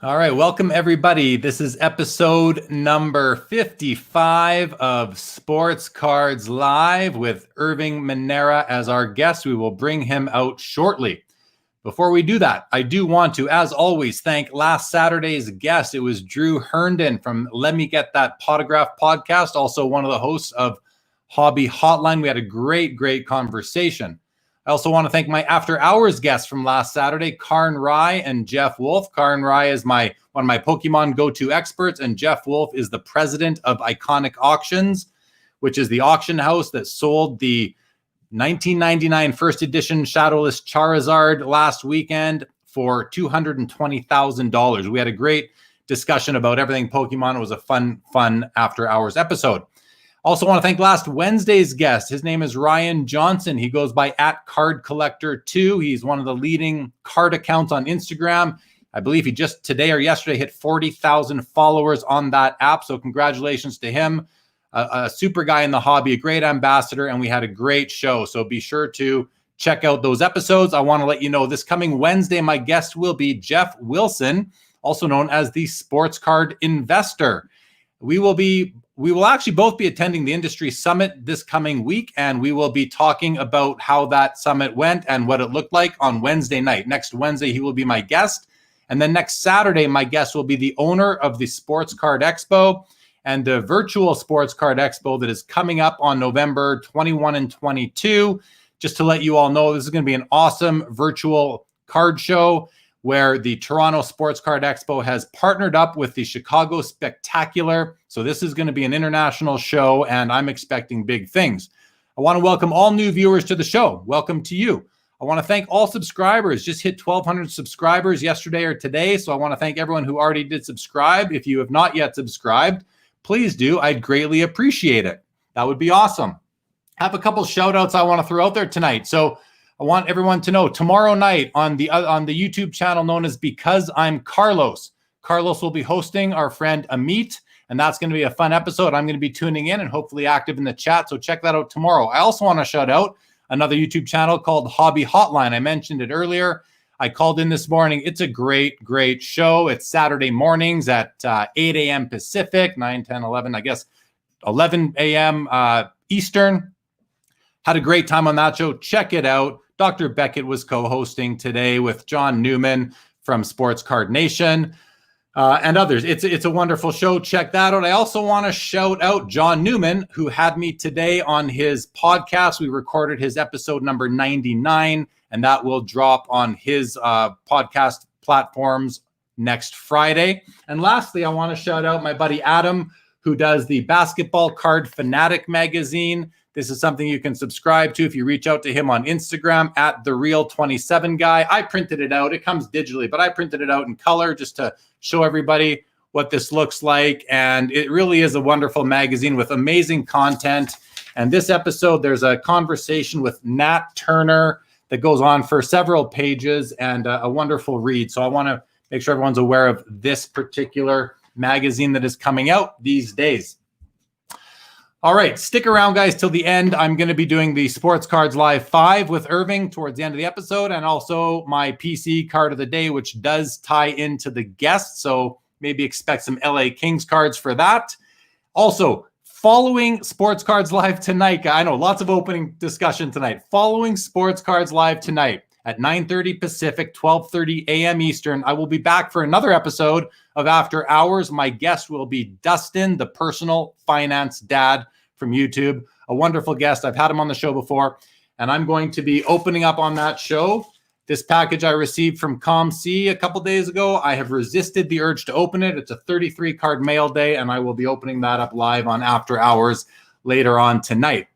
All right, welcome everybody. This is episode number 55 of Sports Cards Live with Irving MInera as our guest. We will bring him out shortly. Before we do that, I do want to, as always, thank last Saturday's guest. It was Drew Herndon from Let Me Get That Potograph podcast, also one of the hosts of Hobby Hotline. We had a great conversation. I also want to thank my after hours guests from last Saturday, Karn Rye and Jeff Wolf. Karn Rye is one of my Pokemon go-to experts, and Jeff Wolf is the president of Iconic Auctions, which is the auction house that sold the 1999 first edition Shadowless Charizard last weekend for $220,000. We had a great discussion about everything Pokemon. It was a fun after hours episode. Also want to thank last Wednesday's guest. His name is Ryan Johnson. He goes by @CardCollector2. He's one of the leading card accounts on Instagram. I believe he just today or yesterday hit 40,000 followers on that app. So congratulations to him. A super guy in the hobby, a great ambassador, and we had a great show. So be sure to check out those episodes. I want to let you know this coming Wednesday, my guest will be Jeff Wilson, also known as the Sports Card Investor. We will actually both be attending the industry summit this coming week, and we will be talking about how that summit went and what it looked like on Wednesday night. Next Wednesday, he will be my guest. And then next Saturday, my guest will be the owner of the Sports Card Expo and the virtual Sports Card Expo that is coming up on November 21 and 22. Just to let you all know, this is going to be an awesome virtual card show where the Toronto Sports Card Expo has partnered up with the Chicago Spectacular. So this is going to be an international show, and I'm expecting big things. I want to welcome all new viewers to the show. Welcome to you. I want to thank all subscribers. Just hit 1,200 subscribers yesterday or today. So I want to thank everyone who already did subscribe. If you have not yet subscribed, please do. I'd greatly appreciate it. That would be awesome. I have a couple shout outs I want to throw out there tonight. So I want everyone to know tomorrow night on the YouTube channel known as Because I'm Carlos. Carlos will be hosting our friend Amit, and that's going to be a fun episode. I'm going to be tuning in and hopefully active in the chat. So check that out tomorrow. I also want to shout out another YouTube channel called Hobby Hotline. I mentioned it earlier. I called in this morning. It's a great show. It's Saturday mornings at 8 a.m. Pacific, 9, 10, 11, I guess 11 a.m. Eastern. Had a great time on that show. Check it out. Dr. Beckett was co-hosting today with John Newman from Sports Card Nation and others. It's a wonderful show. Check that out. I also want to shout out John Newman, who had me today on his podcast. We recorded his episode number 99, and that will drop on his podcast platforms next Friday. And lastly, I want to shout out my buddy Adam, who does the Basketball Card Fanatic magazine. This is something you can subscribe to if you reach out to him on Instagram @TheReal27Guy. I printed it out. It comes digitally, but I printed it out in color just to show everybody what this looks like. And it really is a wonderful magazine with amazing content. And this episode, there's a conversation with Nat Turner that goes on for several pages and a wonderful read. So I want to make sure everyone's aware of this particular magazine that is coming out these days. All right, stick around, guys, till the end. I'm going to be doing the Sports Cards Live 5 with Irving towards the end of the episode, and also my PC card of the day, which does tie into the guests, so maybe expect some LA Kings cards for that. Also, following Sports Cards Live tonight, I know lots of opening discussion tonight. Following Sports Cards Live tonight at 9:30 Pacific, 12:30 a.m. Eastern, I will be back for another episode of After Hours. My guest will be Dustin, the personal finance dad from YouTube, a wonderful guest. I've had him on the show before, and I'm going to be opening up on that show this package I received from ComC a couple days ago. I have resisted the urge to open it. It's a 33 card mail day, and I will be opening that up live on After Hours later on tonight.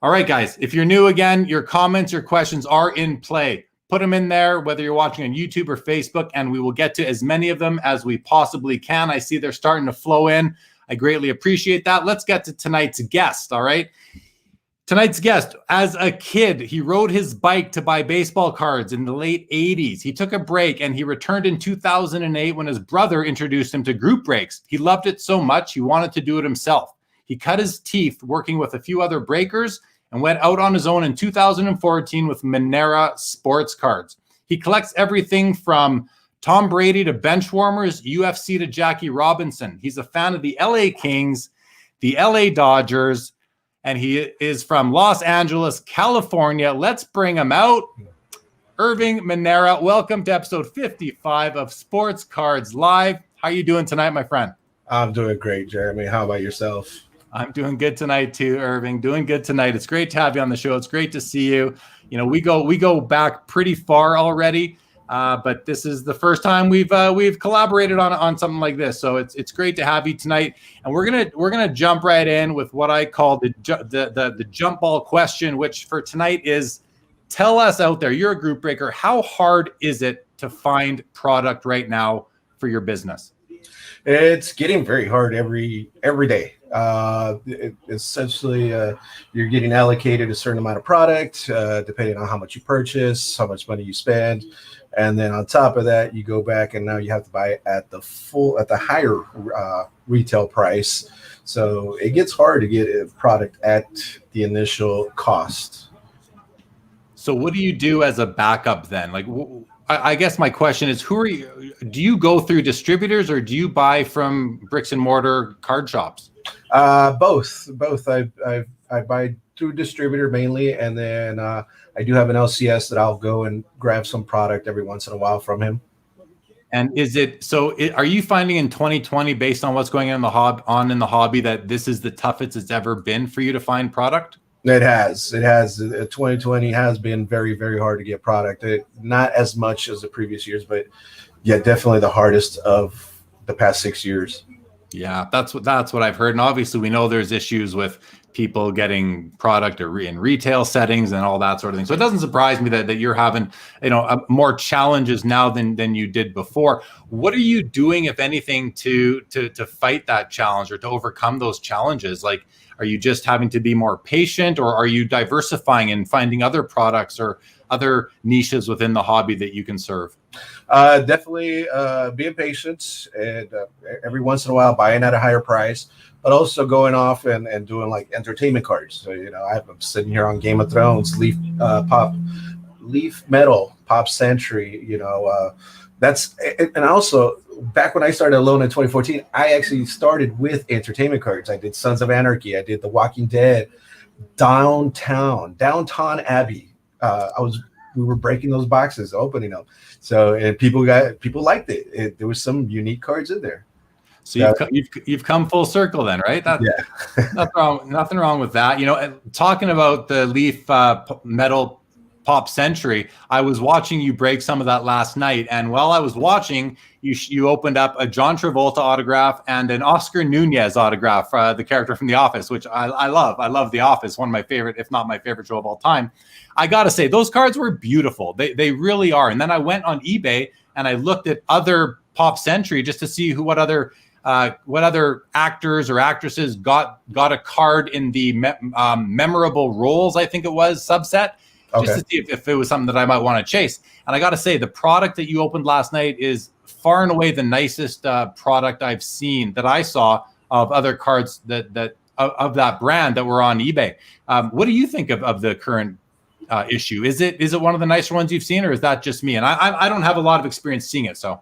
All right, guys, if you're new again, your comments, your questions are in play. Put them in there, whether you're watching on YouTube or Facebook, and we will get to as many of them as we possibly can. I see they're starting to flow in. I greatly appreciate that. Let's get to tonight's guest, all right? Tonight's guest, as a kid, he rode his bike to buy baseball cards in the late 80s. He took a break and he returned in 2008 when his brother introduced him to group breaks. He loved it so much, he wanted to do it himself. He cut his teeth working with a few other breakers and went out on his own in 2014 with Menera sports cards. He collects everything from Tom Brady to bench warmers, UFC to Jackie Robinson. He's a fan of the LA Kings, the LA Dodgers, and he is from Los Angeles, California. Let's bring him out. Irving MInera, welcome to episode 55 of Sports Cards Live. How are you doing tonight, my friend? I'm doing great, Jeremy. How about yourself? I'm doing good tonight too, Irving. Doing good tonight. It's great to have you on the show. It's great to see you. You know, we go back pretty far already, but this is the first time we've collaborated on something like this. So it's great to have you tonight. And we're gonna jump right in with what I call the jump ball question, which for tonight is: tell us out there, you're a group breaker, how hard is it to find product right now for your business? It's getting very hard every day. Essentially, you're getting allocated a certain amount of product, depending on how much you purchase, how much money you spend. And then on top of that, you go back and now you have to buy it at the higher retail price. So it gets hard to get a product at the initial cost. So what do you do as a backup then? Like, I guess my question is, who are you? Do you go through distributors or do you buy from bricks and mortar card shops? Both. I buy through distributor mainly, and then I do have an LCS that I'll go and grab some product every once in a while from him. And are you finding in 2020, based on what's going on in the hobby, that this is the toughest it's ever been for you to find product? It has. 2020 has been very, very hard to get product. Not as much as the previous years, but yeah, definitely the hardest of the past 6 years. Yeah, that's what I've heard. And obviously we know there's issues with people getting product in retail settings and all that sort of thing. So it doesn't surprise me that you're having, more challenges now than you did before. What are you doing, if anything, to fight that challenge or to overcome those challenges? Like, are you just having to be more patient, or are you diversifying and finding other products or other niches within the hobby that you can serve? Definitely being patient, and every once in a while buying at a higher price, but also going off and doing like entertainment cards. So, I'm sitting here on Game of Thrones, Leaf Metal, Pop Century, that's, and also back when I started alone in 2014, I actually started with entertainment cards. I did Sons of Anarchy. I did The Walking Dead, Downton Abbey. We were breaking those boxes, opening them. So, and people liked it. There was some unique cards in there. So you've come full circle then, right? Yeah. Nothing wrong with that. Talking about the Leaf Metal Pop Century, I was watching you break some of that last night, and while I was watching, you opened up a John Travolta autograph and an Oscar Nunez autograph, the character from The Office, which I love. I love The Office, one of my favorite, if not my favorite show of all time. I gotta say, those cards were beautiful. They really are. And then I went on eBay and I looked at other Pop Century just to see what other actors or actresses got a card in the memorable roles, I think it was, subset. Okay. Just to see if it was something that I might want to chase. And I got to say, the product that you opened last night is far and away the nicest product I've seen, that I saw, of other cards of that brand that were on eBay. What do you think of the current issue? Is it one of the nicer ones you've seen, or is that just me? And I don't have a lot of experience seeing it, so.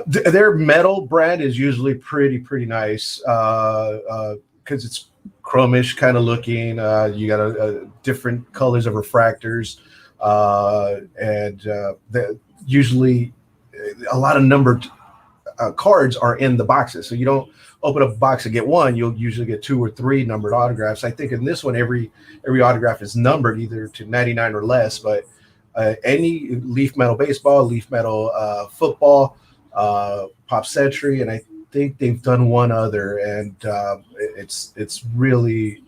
Their metal brand is usually pretty nice because it's chromish kind of looking. You got different colors of refractors, and usually a lot of numbered cards are in the boxes. So you don't open up a box and get one. You'll usually get 2 or 3 numbered autographs. I think in this one, every autograph is numbered either to 99 or less. But any Leaf Metal baseball, Leaf Metal football, Pop Century, and I think they've done one other, and it's really,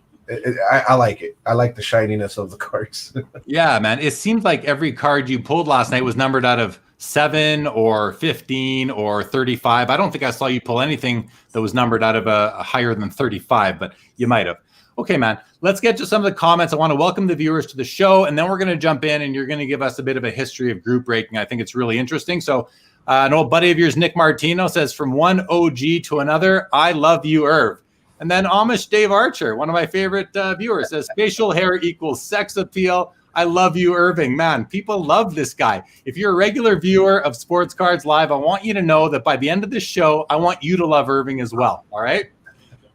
I like it. I like the shininess of the cards. Yeah, man. It seemed like every card you pulled last night was numbered out of 7 or 15 or 35. I don't think I saw you pull anything that was numbered out of a higher than 35, but you might have. Okay, man, let's get to some of the comments. I want to welcome the viewers to the show, and then we're going to jump in and you're going to give us a bit of a history of group breaking. I think it's really interesting. So an old buddy of yours, Nick Martino, says, from one OG to another, I love you, Irv. And then Amish Dave Archer, one of my favorite viewers, says, facial hair equals sex appeal. I love you, Irving. Man, people love this guy. If you're a regular viewer of Sports Cards Live, I want you to know that by the end of this show, I want you to love Irving as well. All right.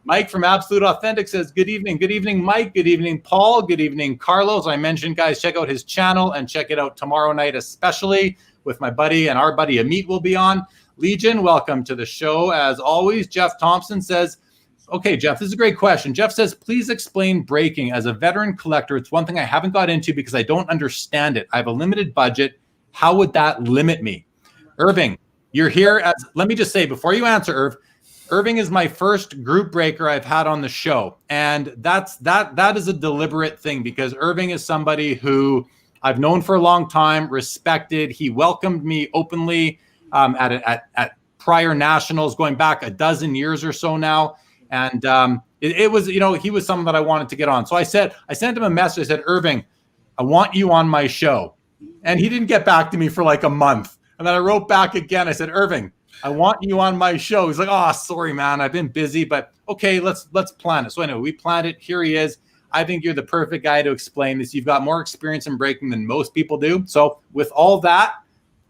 Mike from Absolute Authentic says, good evening. Good evening, Mike. Good evening, Paul. Good evening, Carlos. I mentioned, guys, check out his channel and check it out tomorrow night, especially with my buddy and our buddy Amit will be on. Legion, welcome to the show. As always, Jeff Thompson says, okay, Jeff, this is a great question. Jeff says, please explain breaking. As a veteran collector, it's one thing I haven't got into because I don't understand it. I have a limited budget. How would that limit me? Irving, you're here as, let me just say, before you answer, Irving is my first group breaker I've had on the show. And that is a deliberate thing because Irving is somebody who I've known for a long time, respected. He welcomed me openly at prior nationals going back a dozen years or so now. And it was, you know, he was someone that I wanted to get on. So I sent him a message. I said, Irving, I want you on my show. And he didn't get back to me for like a month. And then I wrote back again. I said, Irving, I want you on my show. He's like, oh, sorry, man. I've been busy, but okay, let's plan it. So anyway, we planned it. Here he is. I think you're the perfect guy to explain this. You've got more experience in breaking than most people do. So with all that,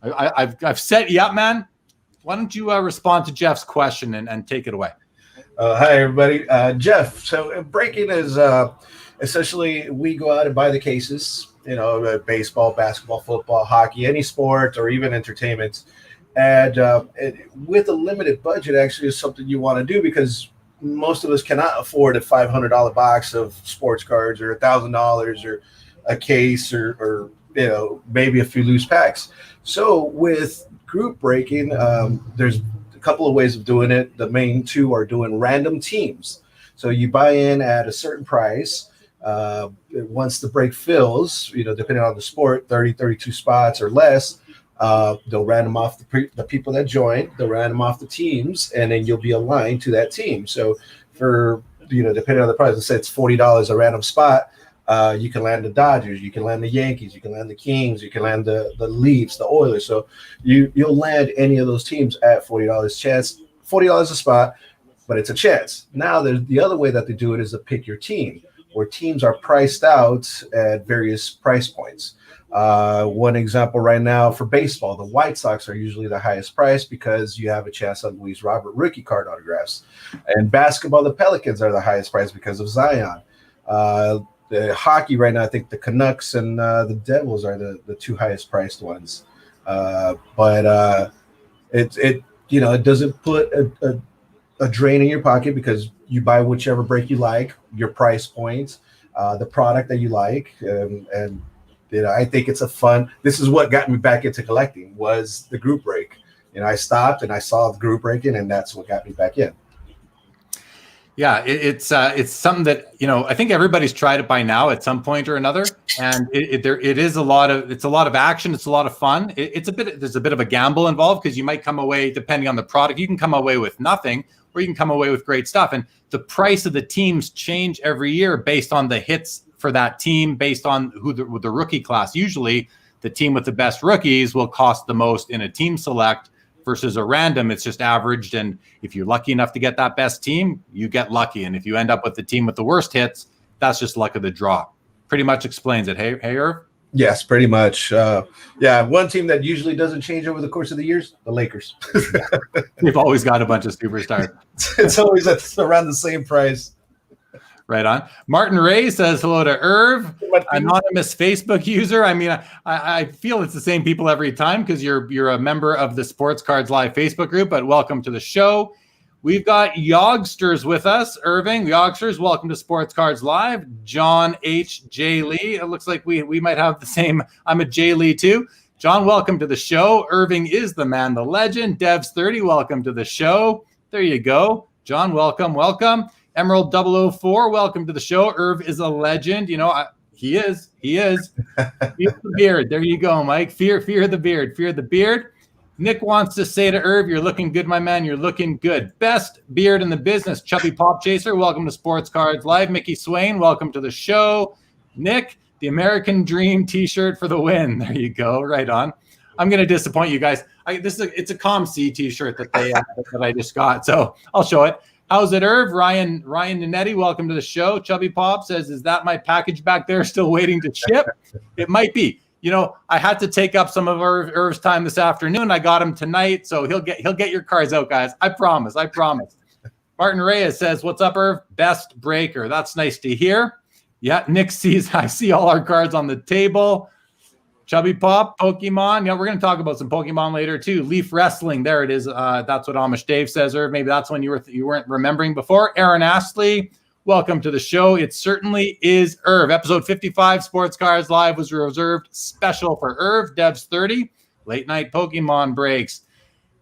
I've set you up, man. Why don't you respond to Jeff's question and take it away? Hi, everybody. Jeff, so breaking is essentially we go out and buy the cases, you know, baseball, basketball, football, hockey, any sport, or even entertainment. And with a limited budget, actually is something you want to do because most of us cannot afford a $500 box of sports cards or $1,000 or a case or you know, maybe a few loose packs. So with group breaking, there's a couple of ways of doing it. The main two are doing random teams. So you buy in at a certain price. Once the break fills, you know, depending on the sport, 30, 32 spots or less, they'll random off the people that join, they'll random off the teams, and then you'll be aligned to that team. So for, you know, depending on the price, let's say it's $40 a random spot, you can land the Dodgers, you can land the Yankees, you can land the Kings, you can land the Leafs, the Oilers. So you'll land any of those teams at $40 chance, $40 a spot, but it's a chance. Now there's the other way that they do it is to pick your team, where teams are priced out at various price points. One example right now for baseball, the White Sox are usually the highest price because you have a chance on Luis Robert rookie card autographs. And basketball, the Pelicans are the highest price because of Zion. The hockey right now, I think the Canucks and the Devils are the two highest priced ones. But it you know, it doesn't put a drain in your pocket because you buy whichever break you like, your price points, the product that you like, and you know, I think it's a fun. This is what got me back into collecting was the group break. You know, I stopped and I saw the group breaking, and that's what got me back in. Yeah, it's something that, you know, I think everybody's tried it by now at some point or another, and it's a lot of action. It's a lot of fun. There's a bit of a gamble involved because you might come away, depending on the product, you can come away with nothing, or you can come away with great stuff. And the price of the teams change every year based on the hits for that team, based on who the rookie class. Usually the team with the best rookies will cost the most in a team select versus a random. It's just averaged. And if you're lucky enough to get that best team, you get lucky. And if you end up with the team with the worst hits, that's just luck of the draw. Pretty much explains it. Hey, Irv? Yes, pretty much. Yeah, one team that usually doesn't change over the course of the years, the Lakers. They've always got a bunch of superstars. It's always around the same price. Right on. Martin Ray says hello to Irv, anonymous Facebook user. I mean, I feel it's the same people every time because you're a member of the Sports Cards Live Facebook group, but welcome to the show. We've got Yogsters with us. Irving, Yogsters, welcome to Sports Cards Live. John H. J. Lee. It looks like we might have the same. I'm a J. Lee too. John, welcome to the show. Irving is the man, the legend. Devs30, welcome to the show. There you go. John, welcome. Emerald 004, welcome to the show. Irv is a legend. You know, he is. Fear the beard. There you go, Mike. Fear the beard. Fear the beard. Nick wants to say to Irv, you're looking good, my man. You're looking good. Best beard in the business. Chubby Pop Chaser, welcome to Sports Cards Live. Mickey Swain, welcome to the show. Nick, the American Dream t-shirt for the win. There you go. Right on. I'm going to disappoint you guys. It's a ComC t-shirt that I just got, so I'll show it. How's it, Irv? Ryan Nanetti, welcome to the show. Chubby Pop says, is that my package back there still waiting to ship? It might be. I had to take up some of Irv's time this afternoon. I got him tonight, so he'll get your cards out, guys. I promise. Martin Reyes says, what's up, Irv? Best breaker. That's nice to hear. Yeah, Nick sees, I see all our cards on the table. Chubby Pop, Pokemon. Yeah, we're going to talk about some Pokemon later too. Leaf Wrestling. There it is. That's what Amish Dave says, Irv. Maybe that's when you weren't remembering before. Aaron Astley, welcome to the show. It certainly is Irv. Episode 55, Sports Cards Live, was reserved special for Irv. Devs 30, late night Pokemon breaks.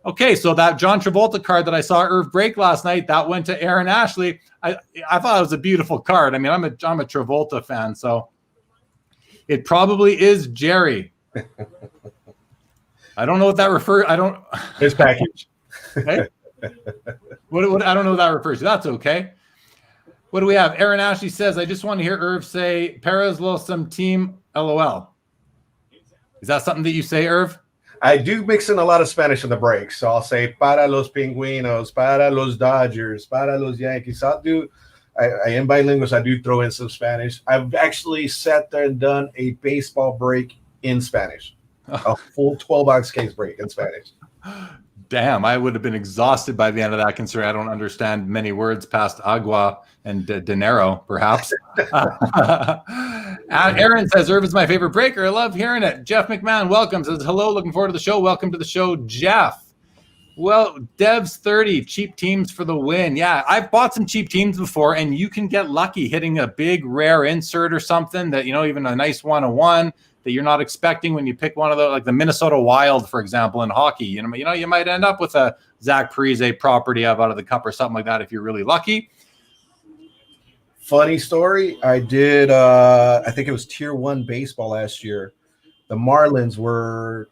Okay, so that John Travolta card that I saw Irv break last night, that went to Aaron Ashley. I thought it was a beautiful card. I mean, I'm a Travolta fan, so it probably is Jerry. I don't know what that refers. I don't. His package. Okay. What I don't know what that refers to. That's okay. What do we have? Aaron Ashley says, I just want to hear Irv say Perez Losum team LOL. Is that something that you say, Irv? I do mix in a lot of Spanish in the breaks. So I'll say para los pingüinos, para los Dodgers, para los Yankees. I am bilingual, so I do throw in some Spanish. I've actually sat there and done a baseball break in Spanish. A full 12-box case break in Spanish. Damn, I would have been exhausted by the end of that, considering I don't understand many words past agua and dinero, perhaps. Aaron says, Irv is my favorite breaker. I love hearing it. Jeff McMahon, welcome. Says, hello, looking forward to the show. Welcome to the show, Jeff. Well, Devs 30, cheap teams for the win. Yeah, I've bought some cheap teams before, and you can get lucky hitting a big, rare insert or something that, even a nice 101 that you're not expecting when you pick one of those, like the Minnesota Wild, for example, in hockey. You might end up with a Zach Parise property out of the cup or something like that if you're really lucky. Funny story. I did, I think it was Tier 1 baseball last year. The Marlins were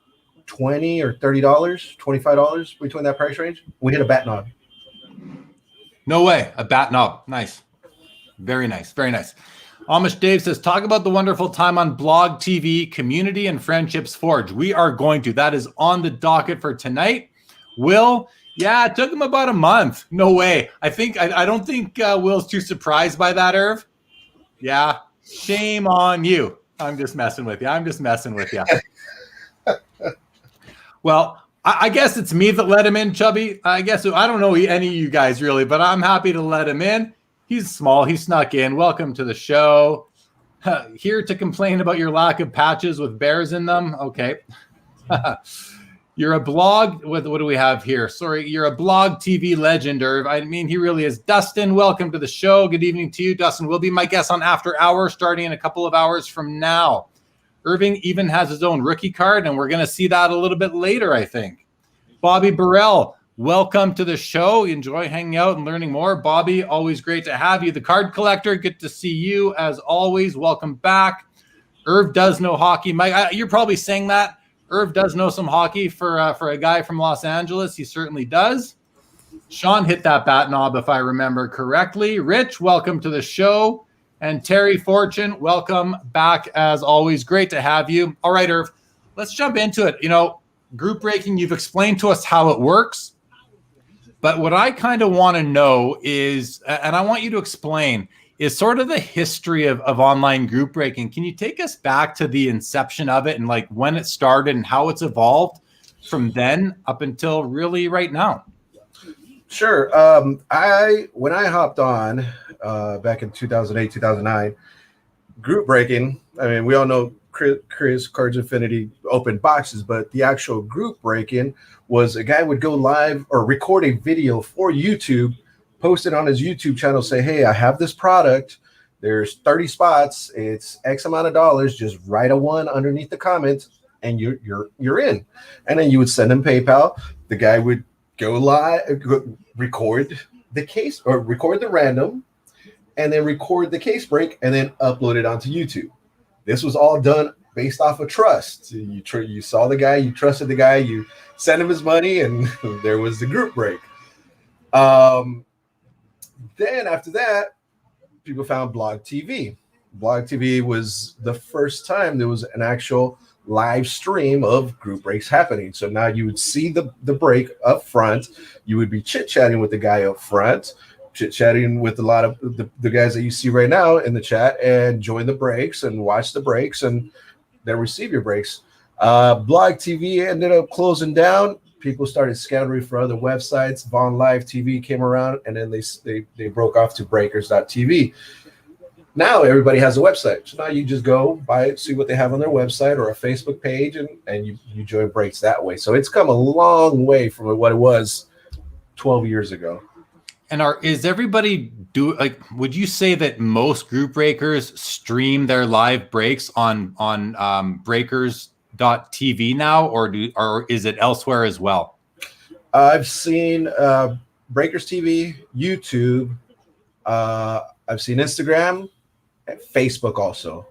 $20 or $30, $25 between that price range. We hit a bat knob. No way. A bat knob. Nice. Very nice. Very nice. Amish Dave says, talk about the wonderful time on Blog TV, Community and Friendships Forge. We are going to. That is on the docket for tonight. Will, yeah, it took him about a month. No way. I don't think Will's too surprised by that, Irv. Yeah. Shame on you. I'm just messing with you. Well, I guess it's me that let him in, Chubby. I don't know any of you guys really, but I'm happy to let him in. He's small. He snuck in. Welcome to the show. Here to complain about your lack of patches with bears in them. Okay. You're a blog. What do we have here? Sorry. You're a Blog TV legend, Irv. I mean, he really is. Dustin, welcome to the show. Good evening to you. Dustin will be my guest on After Hours starting in a couple of hours from now. Irving even has his own rookie card, and we're going to see that a little bit later, I think. Bobby Burrell, welcome to the show. Enjoy hanging out and learning more. Bobby, always great to have you. The Card Collector, good to see you as always. Welcome back. Irv does know hockey. Mike, you're probably saying that. Irv does know some hockey for a guy from Los Angeles. He certainly does. Sean hit that bat knob, if I remember correctly. Rich, welcome to the show. And Terry Fortune, welcome back as always. Great to have you. All right, Irv, let's jump into it. Group breaking, you've explained to us how it works. But what I kind of want to know is, and I want you to explain, is sort of the history of online group breaking. Can you take us back to the inception of it and like when it started and how it's evolved from then up until really right now? Sure. When I hopped on back in 2008, 2009, group breaking, I mean, we all know Chris Cards Infinity open boxes, but the actual group break-in was a guy would go live or record a video for YouTube, post it on his YouTube channel, say, hey, I have this product. There's 30 spots. It's X amount of dollars. Just write a 1 underneath the comments and you're in. And then you would send him PayPal. The guy would go live, record the case or record the random and then record the case break and then upload it onto YouTube. This was all done based off of trust. You saw the guy, you trusted the guy, you sent him his money, and there was the group break. Then after that, people found Blog TV. Blog TV was the first time there was an actual live stream of group breaks happening. So now you would see the break up front. You would be chit-chatting with the guy up front. chit-chatting with a lot of the guys that you see right now in the chat, and join the breaks and watch the breaks and then receive your breaks. Blog TV ended up closing down. People started scouring for other websites. Vaughn Live TV came around, and then they broke off to breakers.tv. Now everybody has a website. So now you just go buy it, see what they have on their website or a Facebook page, and you join breaks that way. So it's come a long way from what it was 12 years ago. And is everybody would you say that most group breakers stream their live breaks on breakers.tv now, or is it elsewhere as well? I've seen Breakers TV, YouTube. I've seen Instagram, and Facebook also.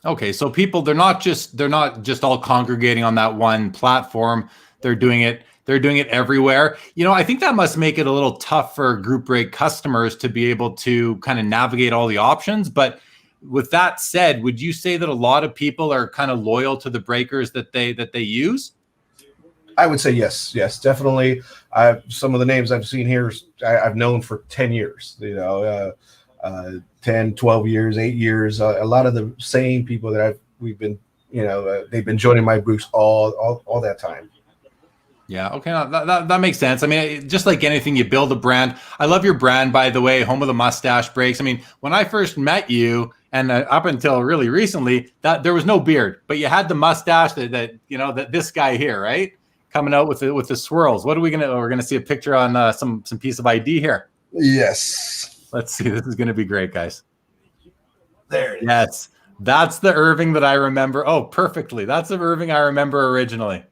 Okay, so people, they're not just all congregating on that one platform. They're doing it everywhere. I think that must make it a little tough for group break customers to be able to kind of navigate all the options. But with that said, would you say that a lot of people are kind of loyal to the breakers that they use? I would say yes, definitely. Some of the names I've seen here, I've known for 10 years, 10, 12 years, 8 years. A lot of the same people that we've been, they've been joining my groups all that time. Yeah. Okay. That makes sense. I mean, just like anything, you build a brand. I love your brand, by the way, home of the mustache breaks. I mean, when I first met you, and up until really recently, that there was no beard, but you had the mustache that this guy here, right, coming out with the swirls. We're gonna see a picture on some piece of ID here. Yes. Let's see. This is gonna be great, guys. There it is. Yes, that's the Irving that I remember. Oh, perfectly. That's the Irving I remember originally.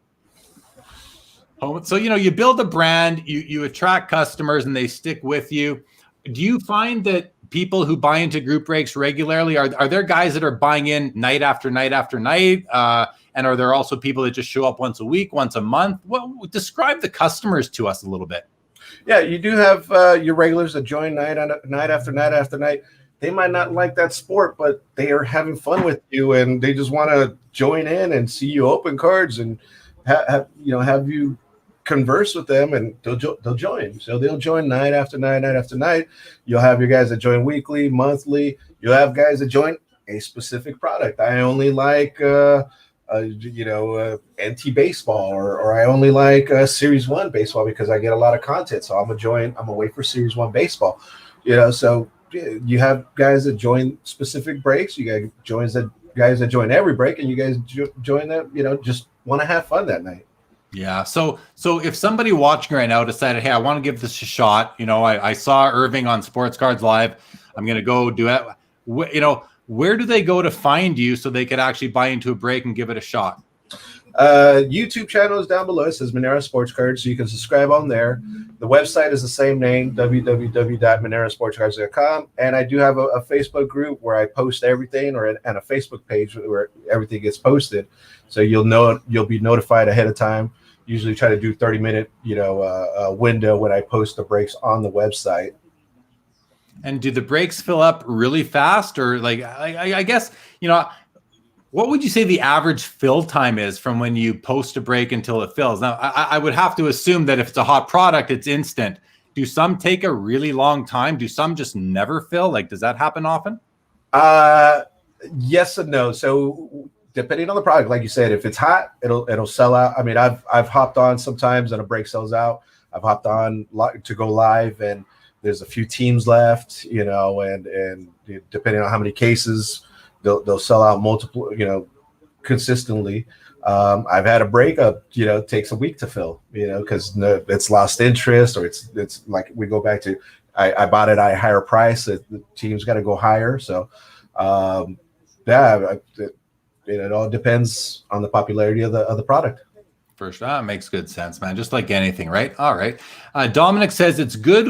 So, you build a brand, you attract customers, and they stick with you. Do you find that people who buy into group breaks regularly, are there guys that are buying in night after night after night? And are there also people that just show up once a week, once a month? Describe the customers to us a little bit. Yeah, you do have your regulars that join night after night after night. They might not like that sport, but they are having fun with you, and they just want to join in and see you open cards and have you converse with them, and they'll join. So they'll join night after night after night. You'll have your guys that join weekly, monthly. You'll have guys that join a specific product. I only like NT baseball, or I only like Series 1 baseball because I get a lot of content. So I'm gonna wait for Series 1 baseball. So you have guys that join specific breaks. You got guys that join every break, and you guys join that, just want to have fun that night. Yeah. So if somebody watching right now decided, hey, I want to give this a shot, I saw Irving on Sports Cards Live, I'm going to go do it. Where do they go to find you so they could actually buy into a break and give it a shot? YouTube channel is down below. It says Menera Sports Cards, so you can subscribe on there. The website is the same name, www.menerasportscards.com. And I do have a Facebook group where I post everything, and a Facebook page where everything gets posted. So you'll be notified ahead of time. Usually try to do 30-minute, window when I post the breaks on the website. And do the breaks fill up really fast, or I guess, what would you say the average fill time is from when you post a break until it fills? Now, I would have to assume that if it's a hot product, it's instant. Do some take a really long time? Do some just never fill? Does that happen often? Yes and no. So depending on the product, like you said, if it's hot, it'll sell out. I mean, I've hopped on sometimes and a break sells out. I've hopped on to go live, and there's a few teams left, and depending on how many cases, they'll sell out multiple, consistently. I've had a breakup, takes a week to fill, because it's lost interest, or it's like we go back to, I bought it at a higher price. The team's got to go higher. So, it all depends on the popularity of the product. For sure. That makes good sense, man. Just like anything, right? All right. Dominic says it's good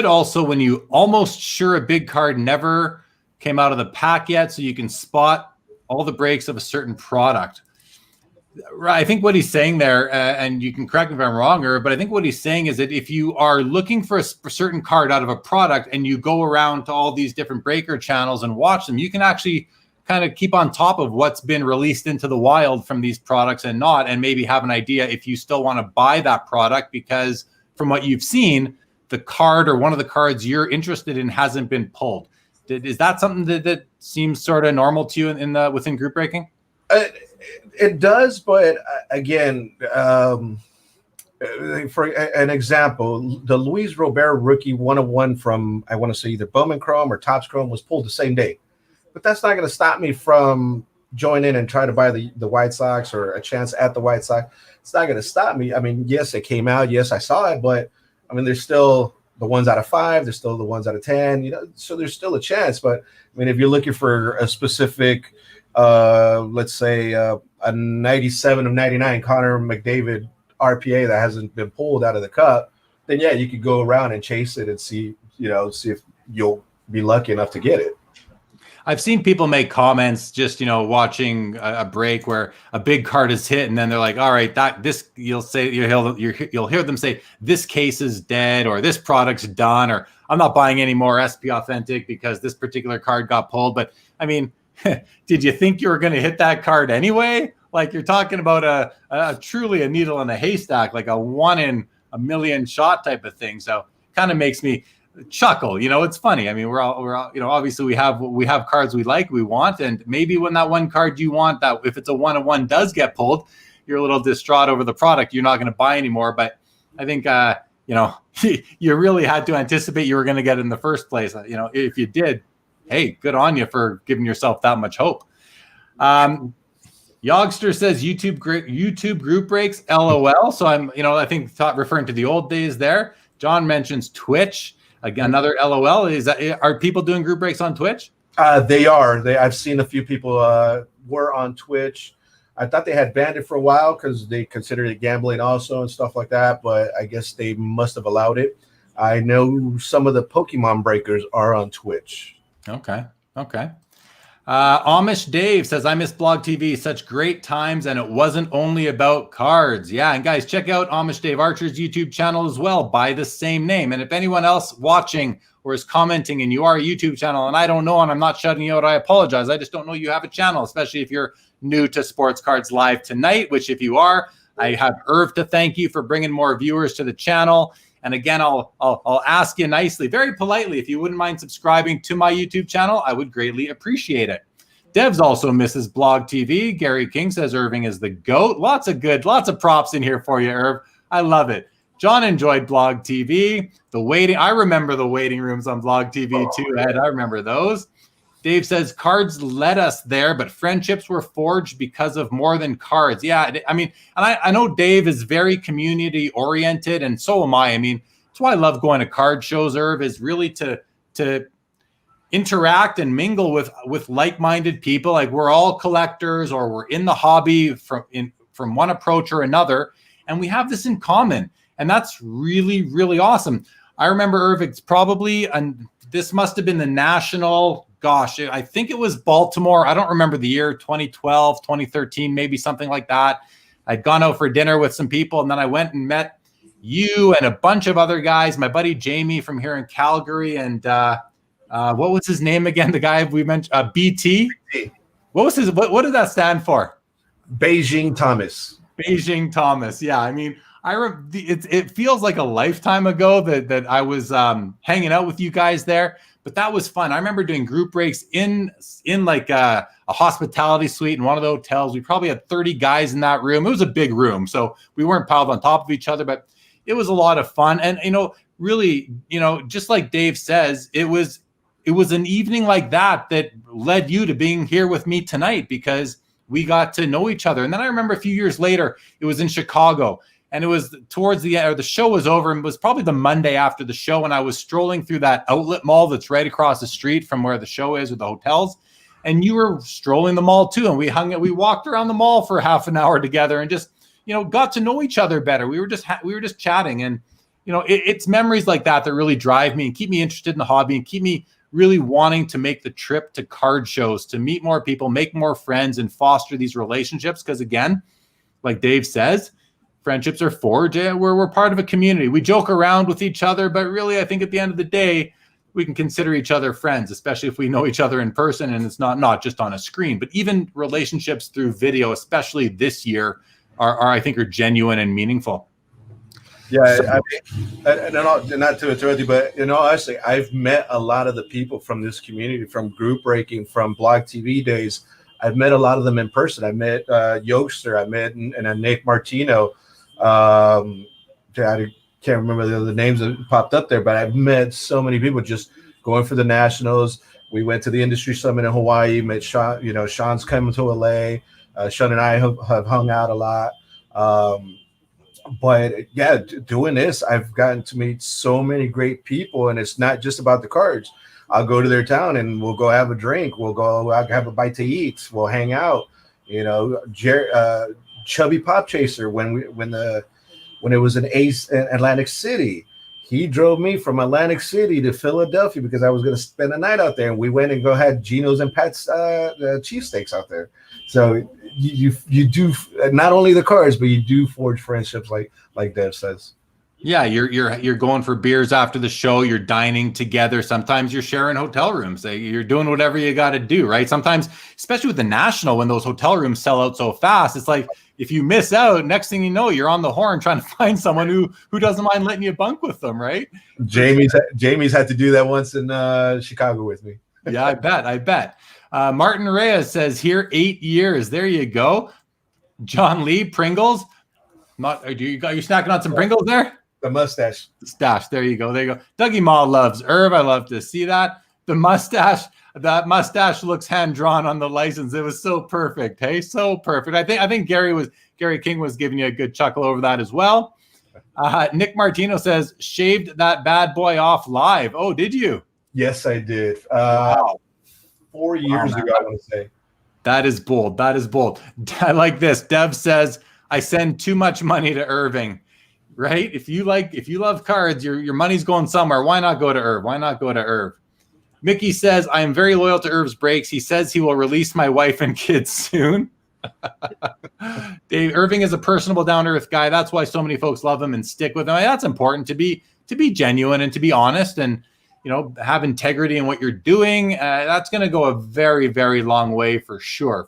also when you almost sure a big card never came out of the pack yet, so you can spot all the breaks of a certain product. I think what he's saying there, and you can correct me if I'm wrong, but I think what he's saying is that if you are looking for a certain card out of a product and you go around to all these different breaker channels and watch them, you can actually kind of keep on top of what's been released into the wild from these products and not, and maybe have an idea if you still want to buy that product, because from what you've seen, the card or one of the cards you're interested in hasn't been pulled. Is that something that seems sort of normal to you within group breaking? It does, but again, for an example, the Luis Robert rookie 101 from, I want to say either Bowman Chrome or Topps Chrome was pulled the same day. But that's not going to stop me from joining and try to buy the White Sox or a chance at the White Sox. It's not going to stop me. I mean, yes, it came out. Yes, I saw it. But, I mean, there's still the ones out of 5. There's still the ones out of 10. You know, so there's still a chance. But, I mean, if you're looking for a specific, let's say a 97 of 99 Connor McDavid RPA that hasn't been pulled out of the cup, then yeah, you could go around and chase it and see if you'll be lucky enough to get it. I've seen people make comments just, watching a break where a big card is hit, and then they're like, all right, you'll hear them say, this case is dead, or this product's done, or I'm not buying any more SP Authentic because this particular card got pulled. But I mean, did you think you were going to hit that card anyway? Like, you're talking about a truly a needle in a haystack, like a 1 in a million shot type of thing. So kind of makes me chuckle. It's funny. I mean, we're all obviously we have cards we like, we want, and maybe when that one card you want, that if it's a 1-of-1 does get pulled, you're a little distraught over the product. You're not going to buy anymore. But I think you really had to anticipate you were going to get it in the first place. If you did, hey, good on you for giving yourself that much hope. Yogster says YouTube group breaks, LOL. So I think referring to the old days there. John mentions Twitch. Again, another LOL. Are people doing group breaks on Twitch? They are. I've seen a few people were on Twitch. I thought they had banned it for a while because they considered it gambling also and stuff like that. But I guess they must have allowed it. I know some of the Pokemon breakers are on Twitch. Okay. Amish Dave says, I miss Blog TV, such great times, and it wasn't only about cards. Yeah, and guys, check out Amish Dave Archer's YouTube channel as well by the same name. And if anyone else watching or is commenting and you are a YouTube channel and I don't know and I'm not shutting you out, I apologize. I just don't know you have a channel, especially if you're new to Sports Cards Live tonight, which if you are, I have Irv to thank you for bringing more viewers to the channel. And again, I'll ask you nicely, very politely, if you wouldn't mind subscribing to my YouTube channel, I would greatly appreciate it. Devs also misses Blog TV. Gary King says Irving is the GOAT. Lots of props in here for you, Irv. I love it. John enjoyed Blog TV. I remember the waiting rooms on Blog TV too, Ed. I remember those. Dave says cards led us there, but friendships were forged because of more than cards. Yeah, I mean, and I know Dave is very community oriented, and so am I. I mean, that's why I love going to card shows, Irv, is really to interact and mingle with like-minded people. Like, we're all collectors, or we're in the hobby from one approach or another, and we have this in common, and that's really, really awesome. I remember, Irv, it's probably, and this must have been the national. Gosh, I think it was Baltimore. I don't remember the year, 2012, 2013, maybe something like that. I'd gone out for dinner with some people, and then I went and met you and a bunch of other guys, my buddy Jamie from here in Calgary, and what was his name again? The guy we mentioned, BT. What did that stand for? Beijing Thomas. Beijing Thomas. Yeah, I mean, it feels like a lifetime ago that I was hanging out with you guys there. But that was fun. I remember doing group breaks in like a hospitality suite in one of the hotels. We probably had 30 guys in that room. It was a big room, so we weren't piled on top of each other, but it was a lot of fun. And really, just like Dave says, it was an evening like that led you to being here with me tonight, because we got to know each other. And then I remember a few years later, it was in Chicago. And it was towards the end, or the show was over, and it was probably the Monday after the show. And I was strolling through that outlet mall that's right across the street from where the show is, or the hotels. And you were strolling the mall too. And we walked around the mall for half an hour together and just, got to know each other better. We were just chatting. And, it's memories like that really drive me and keep me interested in the hobby and keep me really wanting to make the trip to card shows, to meet more people, make more friends, and foster these relationships. Because again, like Dave says, friendships are forged. We're part of a community. We joke around with each other, but really, I think at the end of the day, we can consider each other friends, especially if we know each other in person and it's not just on a screen. But even relationships through video, especially this year, are I think are genuine and meaningful. Yeah, I mean, and not to interrupt you, but honestly, I've met a lot of the people from this community, from group breaking, from blog TV days. I've met a lot of them in person. I met Youngster, I met and Nick Martino. I can't remember the other names that popped up there, but I've met so many people just going for the nationals. We went to the industry summit in Hawaii. Met Sean. Sean's coming to LA. Sean and I have hung out a lot. But yeah, doing this, I've gotten to meet so many great people, and it's not just about the cards. I'll go to their town and we'll go have a drink. I'll have a bite to eat. We'll hang out. Chubby Pop Chaser when it was an Ace in Atlantic City, he drove me from Atlantic City to Philadelphia because I was going to spend the night out there, and we went and had Gino's and Pat's cheesesteaks out there. So you do not only the cards, but you do forge friendships like Dev says. Yeah, you're going for beers after the show. You're dining together. Sometimes you're sharing hotel rooms. You're doing whatever you got to do, right? Sometimes, especially with the National, when those hotel rooms sell out so fast, it's like if you miss out, next thing you know, you're on the horn trying to find someone who doesn't mind letting you bunk with them, right? Jamie's had to do that once in Chicago with me. Yeah, I bet. Martin Reyes says here 8 years. There you go. John Lee, Pringles. Are you snacking on some Pringles there? The mustache. Stash. There you go. Dougie Ma loves Irv. I love to see that. The mustache. That mustache looks hand drawn on the license. It was so perfect. Hey, so perfect. I think Gary King was giving you a good chuckle over that as well. Nick Martino says shaved that bad boy off live. Oh, did you? Yes, I did. Wow. 4 years ago, I want to say. That is bold. I like this. Dev says I send too much money to Irving. Right? If you love cards, your money's going somewhere. Why not go to Irv? Mickey says, I am very loyal to Irv's breaks. He says he will release my wife and kids soon. Dave, Irving is a personable, down-to-earth guy. That's why so many folks love him and stick with him. That's important to be genuine and to be honest and have integrity in what you're doing. That's going to go a very, very long way for sure.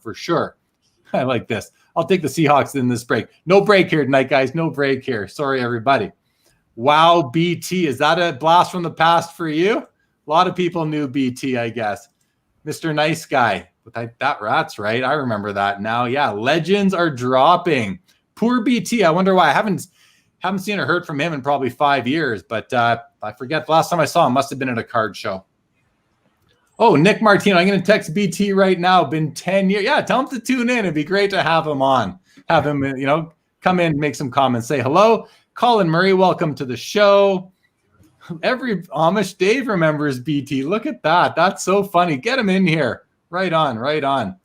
I like this. I'll take the Seahawks in this break. No break here tonight, guys. No break here. Sorry, everybody. Wow, BT. Is that a blast from the past for you? A lot of people knew BT, I guess. Mr. Nice Guy. That rat's right. I remember that now. Yeah, legends are dropping. Poor BT. I wonder why. I haven't seen or heard from him in probably 5 years, but I forget the last time I saw him must have been at a card show. Oh, Nick Martino. I'm going to text BT right now. Been 10 years. Yeah, tell him to tune in. It'd be great to have him on. Have him, come in, make some comments, say hello. Colin Murray, welcome to the show. Every Amish Dave remembers BT. Look at that. That's so funny. Get him in here. Right on.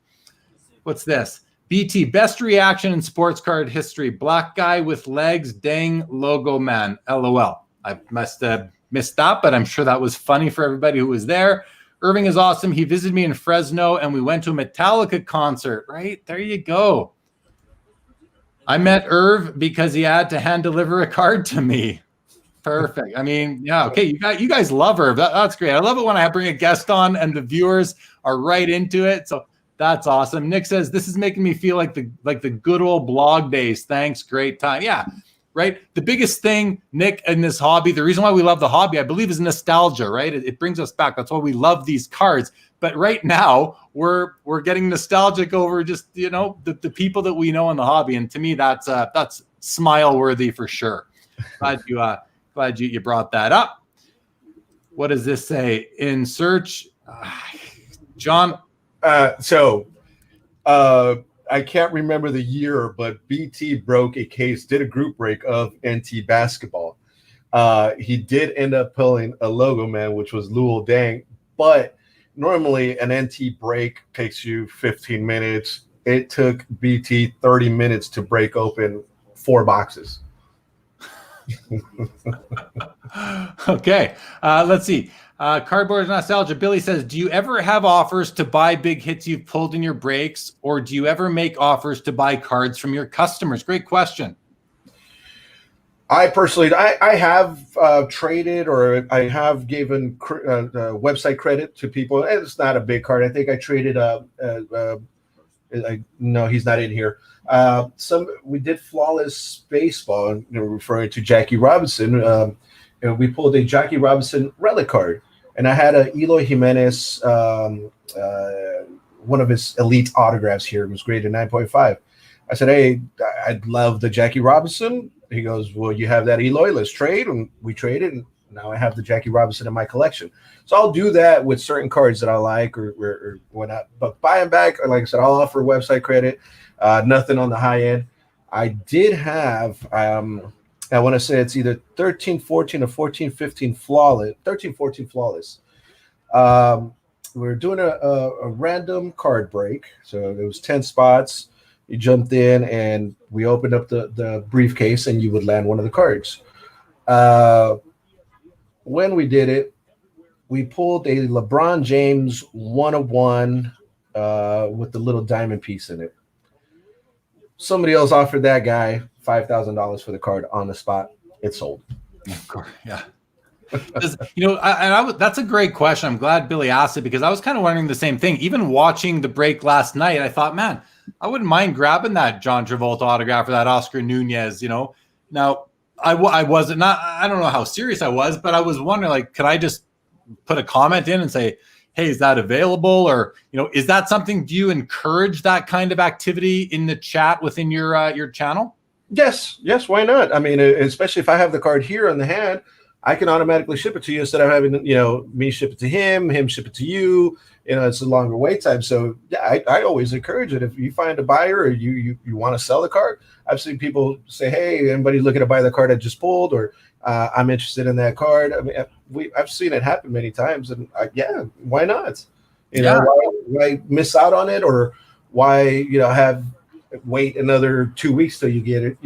What's this? BT, best reaction in sports card history. Black guy with legs, dang logo man. LOL. I must have missed that, but I'm sure that was funny for everybody who was there. Irving is awesome. He visited me in Fresno, and we went to a Metallica concert. Right? There you go. I met Irv because he had to hand deliver a card to me. Perfect. I mean, yeah, okay. You guys love Irv. That's great. I love it when I bring a guest on and the viewers are right into it. So that's awesome. Nick says, this is making me feel like the good old blog days. Thanks. Great time. Yeah. Right. The biggest thing, Nick, in this hobby, the reason why we love the hobby, I believe, is nostalgia, right? It brings us back. That's why we love these cards. But right now we're getting nostalgic over just, the people that we know in the hobby. And to me, that's smile worthy for sure. Glad you brought that up. What does this say? In search, John. I can't remember the year, but BT broke a case, did a group break of NT basketball. He did end up pulling a logo man, which was Luol Deng, but normally an NT break takes you 15 minutes. It took BT 30 minutes to break open 4 boxes. Okay. Let's see. Cardboard Nostalgia. Billy says, do you ever have offers to buy big hits you've pulled in your breaks, or do you ever make offers to buy cards from your customers? Great question. I personally, I have traded, or I have given website credit to people. It's not a big card. I think I traded No, he's not in here. We did Flawless Baseball, referring to Jackie Robinson. And we pulled a Jackie Robinson relic card, and I had a Eloy Jimenez, one of his elite autographs here. It was graded 9.5. I said, hey, I'd love the Jackie Robinson. He goes, well, you have that Eloy, let's trade. And we traded, and now I have the Jackie Robinson in my collection. So I'll do that with certain cards that I like or whatnot. But by and back, like I said, I'll offer website credit, nothing on the high end. I did have, I want to say it's either 13-14 or 14-15 flawless, 13-14 flawless. We were doing a random card break. So it was 10 spots. You jumped in and we opened up the briefcase and you would land one of the cards. When we did it, we pulled a LeBron James 1-of-1 with the little diamond piece in it. Somebody else offered that guy $5,000 for the card on the spot. It sold. Of course, yeah. That's a great question. I'm glad Billy asked it because I was kind of wondering the same thing. Even watching the break last night, I thought, man, I wouldn't mind grabbing that John Travolta autograph or that Oscar Nunez. Now I wasn't not. I don't know how serious I was, but I was wondering, like, could I just put a comment in and say, hey, is that available? Or, is that something, do you encourage that kind of activity in the chat within your channel? Yes. Why not? I mean, especially if I have the card here on the hand, I can automatically ship it to you instead of having, me ship it to him ship it to you. It's a longer wait time. So yeah, I always encourage it. If you find a buyer or you want to sell the card, I've seen people say, hey, anybody looking to buy the card I just pulled, or I'm interested in that card. I mean, I've seen it happen many times, and yeah, why not? Why miss out on it, or why wait another 2 weeks till you get it?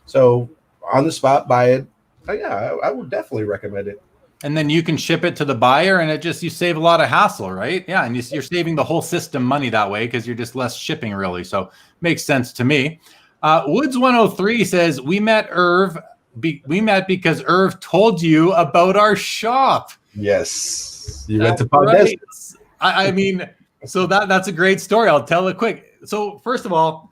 So on the spot, buy it. Yeah, I would definitely recommend it. And then you can ship it to the buyer, and you save a lot of hassle, right? Yeah, and you're saving the whole system money that way because you're just less shipping, really. So makes sense to me. Woods 103 says we met Irv. We met because Irv told you about our shop. Yes, you went to Podesta. I mean, so that's a great story. I'll tell it quick. So first of all,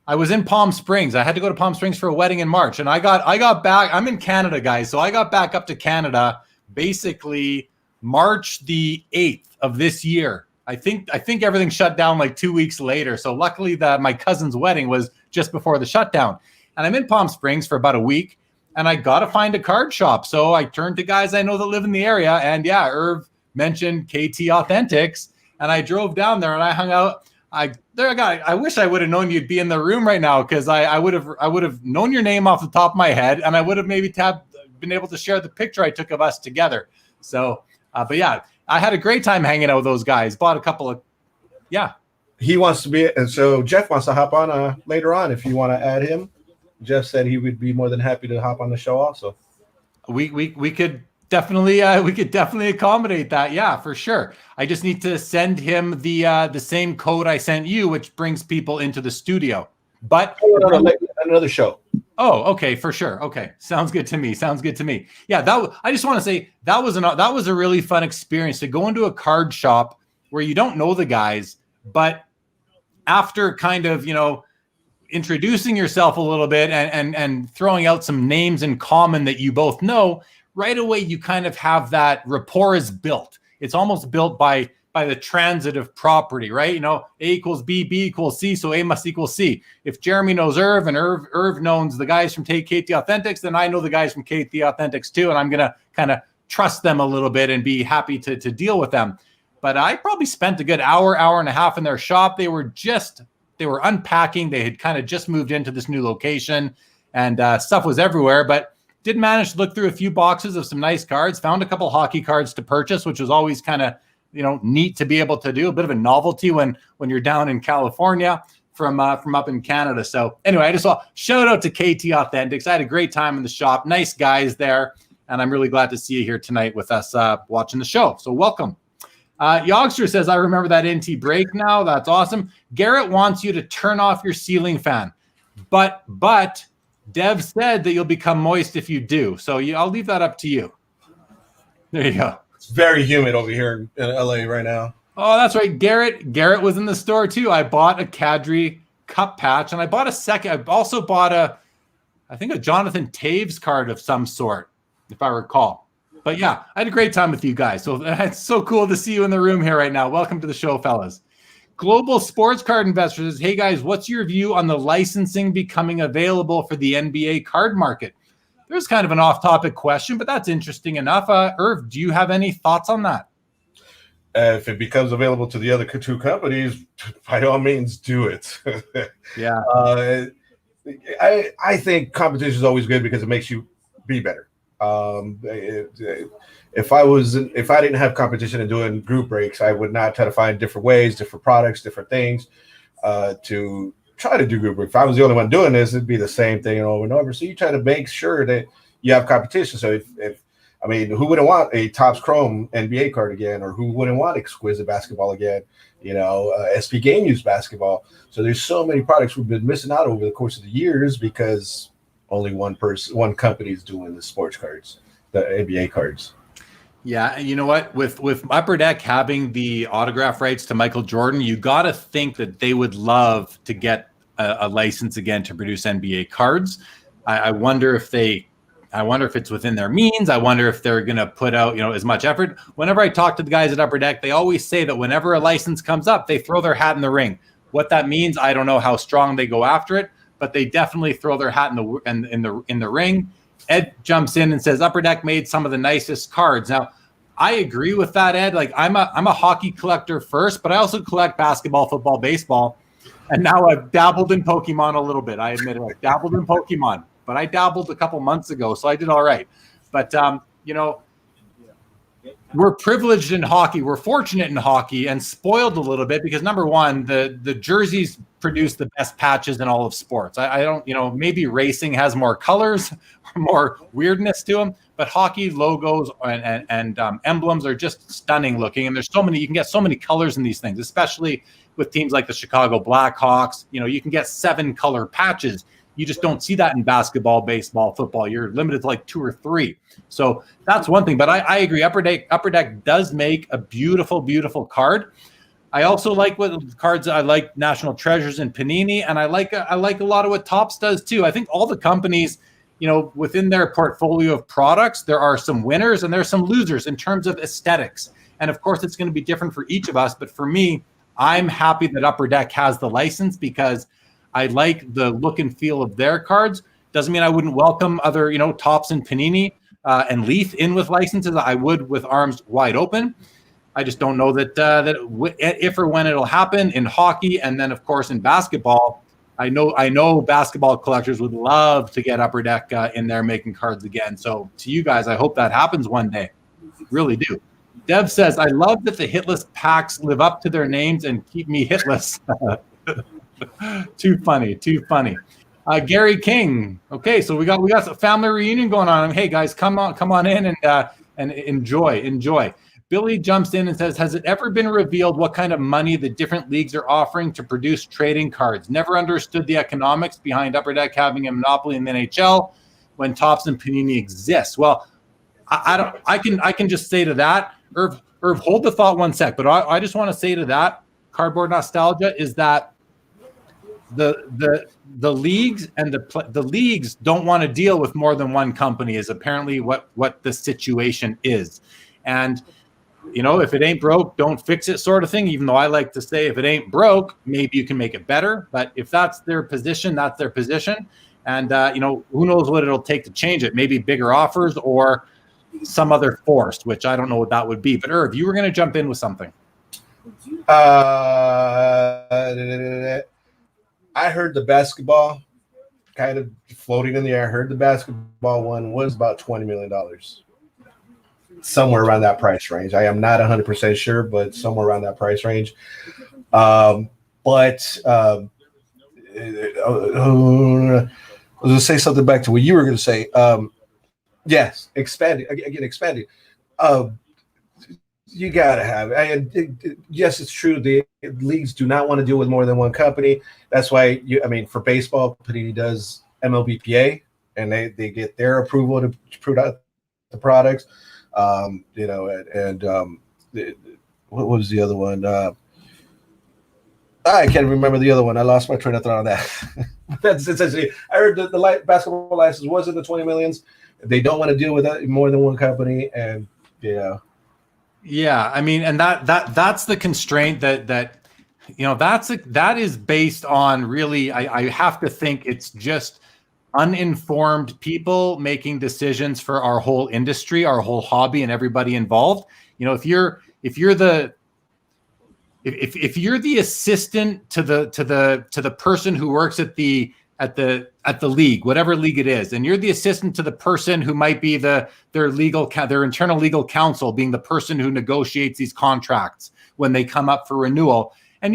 I was in Palm Springs. I had to go to Palm Springs for a wedding in March, and I got back. I'm in Canada, guys, so I got back up to Canada basically March the 8th of this year. I think everything shut down like 2 weeks later. So luckily my cousin's wedding was just before the shutdown. And I'm in Palm Springs for about a week, and I got to find a card shop. So I turned to guys I know that live in the area, and yeah, Irv mentioned KT Authentics, and I drove down there and I hung out. I wish I would have known you'd be in the room right now, because I would have known your name off the top of my head, and I would have maybe been able to share the picture I took of us together. So, but yeah, I had a great time hanging out with those guys. Bought a couple of, yeah. He wants to be, and so Jeff wants to hop on later on if you want to add him. Jeff said he would be more than happy to hop on the show also. We could definitely accommodate that. Yeah, for sure. I just need to send him the same code I sent you, which brings people into the studio. But another show. Oh, okay, for sure. Okay, sounds good to me. Yeah, I just want to say that was a really fun experience to go into a card shop where you don't know the guys, but after kind of introducing yourself a little bit and throwing out some names in common that you both know, right away you kind of have that rapport is built. It's almost built by the transitive property, right? A equals B, B equals C, so A must equal C. If Jeremy knows Irv and Irv knows the guys from KT Authentics, then I know the guys from KT Authentics too, and I'm going to kind of trust them a little bit and be happy to deal with them. But I probably spent a good hour and a half in their shop. They were unpacking. They had kind of just moved into this new location, and stuff was everywhere, but did manage to look through a few boxes of some nice cards, found a couple hockey cards to purchase, which was always kind of neat to be able to do, a bit of a novelty when you're down in California from up in Canada. So anyway, I just saw shout out to KT Authentics. I had a great time in the shop. Nice guys there. And I'm really glad to see you here tonight with us watching the show. So welcome. Yoggster says, I remember that NT break now. That's awesome. Garrett wants you to turn off your ceiling fan. But Dev said that you'll become moist if you do. So I'll leave that up to you. There you go. It's very humid over here in LA right now. Oh, that's right. Garrett was in the store too. I bought a Kadri Cup patch, and I bought a second. I also bought I think a Jonathan Taves card of some sort, if I recall. But yeah, I had a great time with you guys. So it's so cool to see you in the room here right now. Welcome to the show, fellas. Global Sports Card Investors. Hey guys, what's your view on the licensing becoming available for the NBA card market? There's kind of an off-topic question, but that's interesting enough. Irv, do you have any thoughts on that? If it becomes available to the other two companies, by all means, do it. Yeah. I think competition is always good because it makes you be better. If I didn't have competition and doing group breaks, I would not try to find different ways, different products, different things to try to do group breaks. If I was the only one doing this, it'd be the same thing over and over. So you try to make sure that you have competition. So who wouldn't want a Topps Chrome NBA card again, or who wouldn't want exquisite basketball again? SP Game Use basketball. So there's so many products we've been missing out over the course of the years because only one company is doing the sports cards, the NBA cards. Yeah, and you know what? With Upper Deck having the autograph rights to Michael Jordan, you got to think that they would love to get a license again to produce NBA cards. I wonder if it's within their means. I wonder if they're going to put out, as much effort. Whenever I talk to the guys at Upper Deck, they always say that whenever a license comes up, they throw their hat in the ring. What that means, I don't know how strong they go after it, but they definitely throw their hat in the ring. Ed jumps in and says Upper Deck made some of the nicest cards. Now, I agree with that, Ed. Like I'm a hockey collector first, but I also collect basketball, football, baseball, and now I've dabbled in Pokemon a little bit. I admit it, I've dabbled in Pokemon, but I dabbled a couple months ago, so I did all right. But we're privileged in hockey. We're fortunate in hockey and spoiled a little bit because number one, the jerseys produce the best patches in all of sports. I don't, maybe racing has more colors, more weirdness to them, but hockey logos and emblems are just stunning looking. And there's so many, you can get so many colors in these things, especially with teams like the Chicago Blackhawks. You can get 7 color patches. You just don't see that in basketball, baseball, football. You're limited to like 2 or 3. So that's one thing. But I agree. Upper Deck does make a beautiful, beautiful card. I also like what cards. I like National Treasures and Panini, and I like a lot of what Topps does too. I think all the companies, within their portfolio of products, there are some winners and there's some losers in terms of aesthetics. And of course, it's going to be different for each of us. But for me, I'm happy that Upper Deck has the license because I like the look and feel of their cards. Doesn't mean I wouldn't welcome other, Topps and Panini and Leaf in with licenses. I would with arms wide open. I just don't know that if or when it'll happen in hockey, and then of course in basketball. I know basketball collectors would love to get Upper Deck in there making cards again. So to you guys, I hope that happens one day. Really do. Dev says, I love that the hitless packs live up to their names and keep me hitless. Too funny. Gary King. Okay, so we got a family reunion going on. Hey guys, come on in and enjoy. Billy jumps in and says, has it ever been revealed what kind of money the different leagues are offering to produce trading cards? Never understood the economics behind Upper Deck having a monopoly in the NHL when Topps and Panini exist. Well, I can just say to that, Irv, hold the thought one sec, but I just want to say to that, Cardboard Nostalgia, is that the leagues and the leagues don't want to deal with more than one company is apparently what the situation is. And if it ain't broke, don't fix it sort of thing, even though I like to say if it ain't broke, maybe you can make it better. But if that's their position, that's their position. And who knows what it'll take to change it. Maybe bigger offers or some other force, which I don't know what that would be. But Irv, you were going to jump in with something. I heard the basketball kind of floating in the air. I heard the basketball one was about $20 million. Somewhere around that price range. I am not 100% sure, but somewhere around that price range. I was going to say something back to what you were going to say. Yes, expanding. You got to have it. Yes, it's true. The leagues do not want to deal with more than one company. That's why, for baseball, Panini does MLBPA, and they get their approval to put out the products. what was the other one? I can't remember the other one. I lost my train of thought on that. That's essentially. I heard the basketball license was in the 20 millions. They don't want to deal with that more than one company, and yeah. I mean, and that's the constraint that that is based on really. I have to think it's just uninformed people making decisions for our whole industry, our whole hobby, and everybody involved. If you're the assistant to the person who works at the league, whatever league it is, and you're the assistant to the person who might be their internal legal counsel, being the person who negotiates these contracts when they come up for renewal, and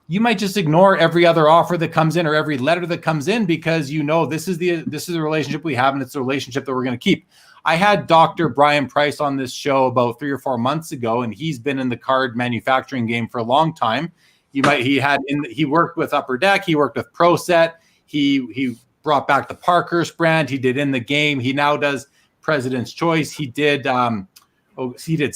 you might just ignore every other offer that comes in or every letter that comes in because this is the relationship we have, and it's the relationship that we're going to keep. I had Dr. Brian Price on this show about 3 or 4 months ago, and he's been in the card manufacturing game for a long time. He worked with Upper Deck, he worked with Pro Set, he brought back the Parkhurst brand, he did In the Game, he now does President's Choice, he did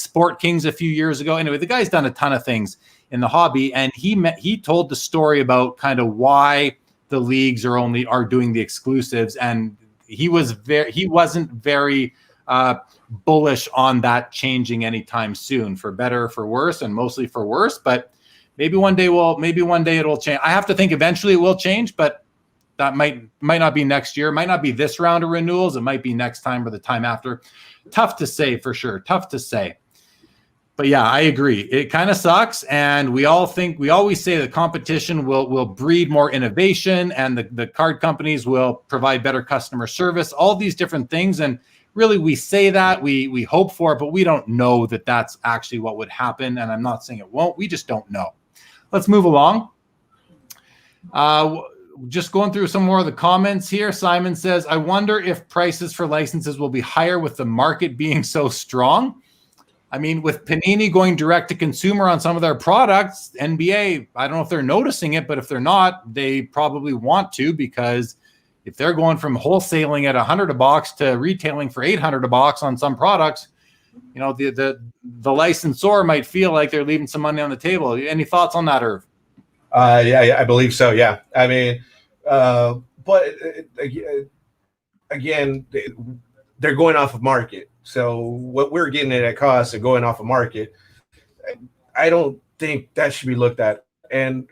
Sport Kings a few years ago. Anyway, the guy's done a ton of things in the hobby, and he told the story about kind of why the leagues are doing the exclusives, and he wasn't very bullish on that changing anytime soon, for better or for worse, and mostly for worse. But maybe one day it will change. I have to think eventually it will change, but that might not be next year. It might not be this round of renewals. It might be next time or the time after. Tough to say for sure. Tough to say. But yeah, I agree. It kind of sucks, and we always say the competition will breed more innovation, and the card companies will provide better customer service, all these different things. And really, we say that, we hope for it, but we don't know that that's actually what would happen. And I'm not saying it won't. We just don't know. Let's move along. Just going through some more of the comments here. Simon says, I wonder if prices for licenses will be higher with the market being so strong. I mean, with Panini going direct to consumer on some of their products, NBA, I don't know if they're noticing it, but if they're not, they probably want to, because if they're going from wholesaling at $100 a box to retailing for $800 a box on some products, the licensor might feel like they're leaving some money on the table. Any thoughts on that, Irv? Yeah, I believe so. Yeah. I mean, but again, they're going off of market. So what we're getting at cost and going off of market, I don't think that should be looked at. And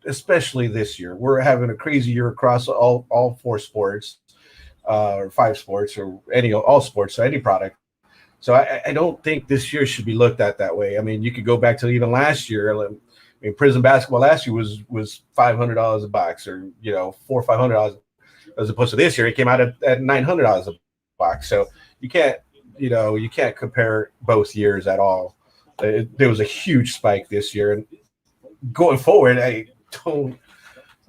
especially this year, we're having a crazy year across all 4 sports, or 5 sports, or all sports, so any product. So I don't think this year should be looked at that way. I mean, you could go back to even last year. I mean, Prism basketball last year was $500 a box, or $400 or $500, as opposed to this year it came out at $900 a box. So you can't compare both years at all. There was a huge spike this year, and going forward,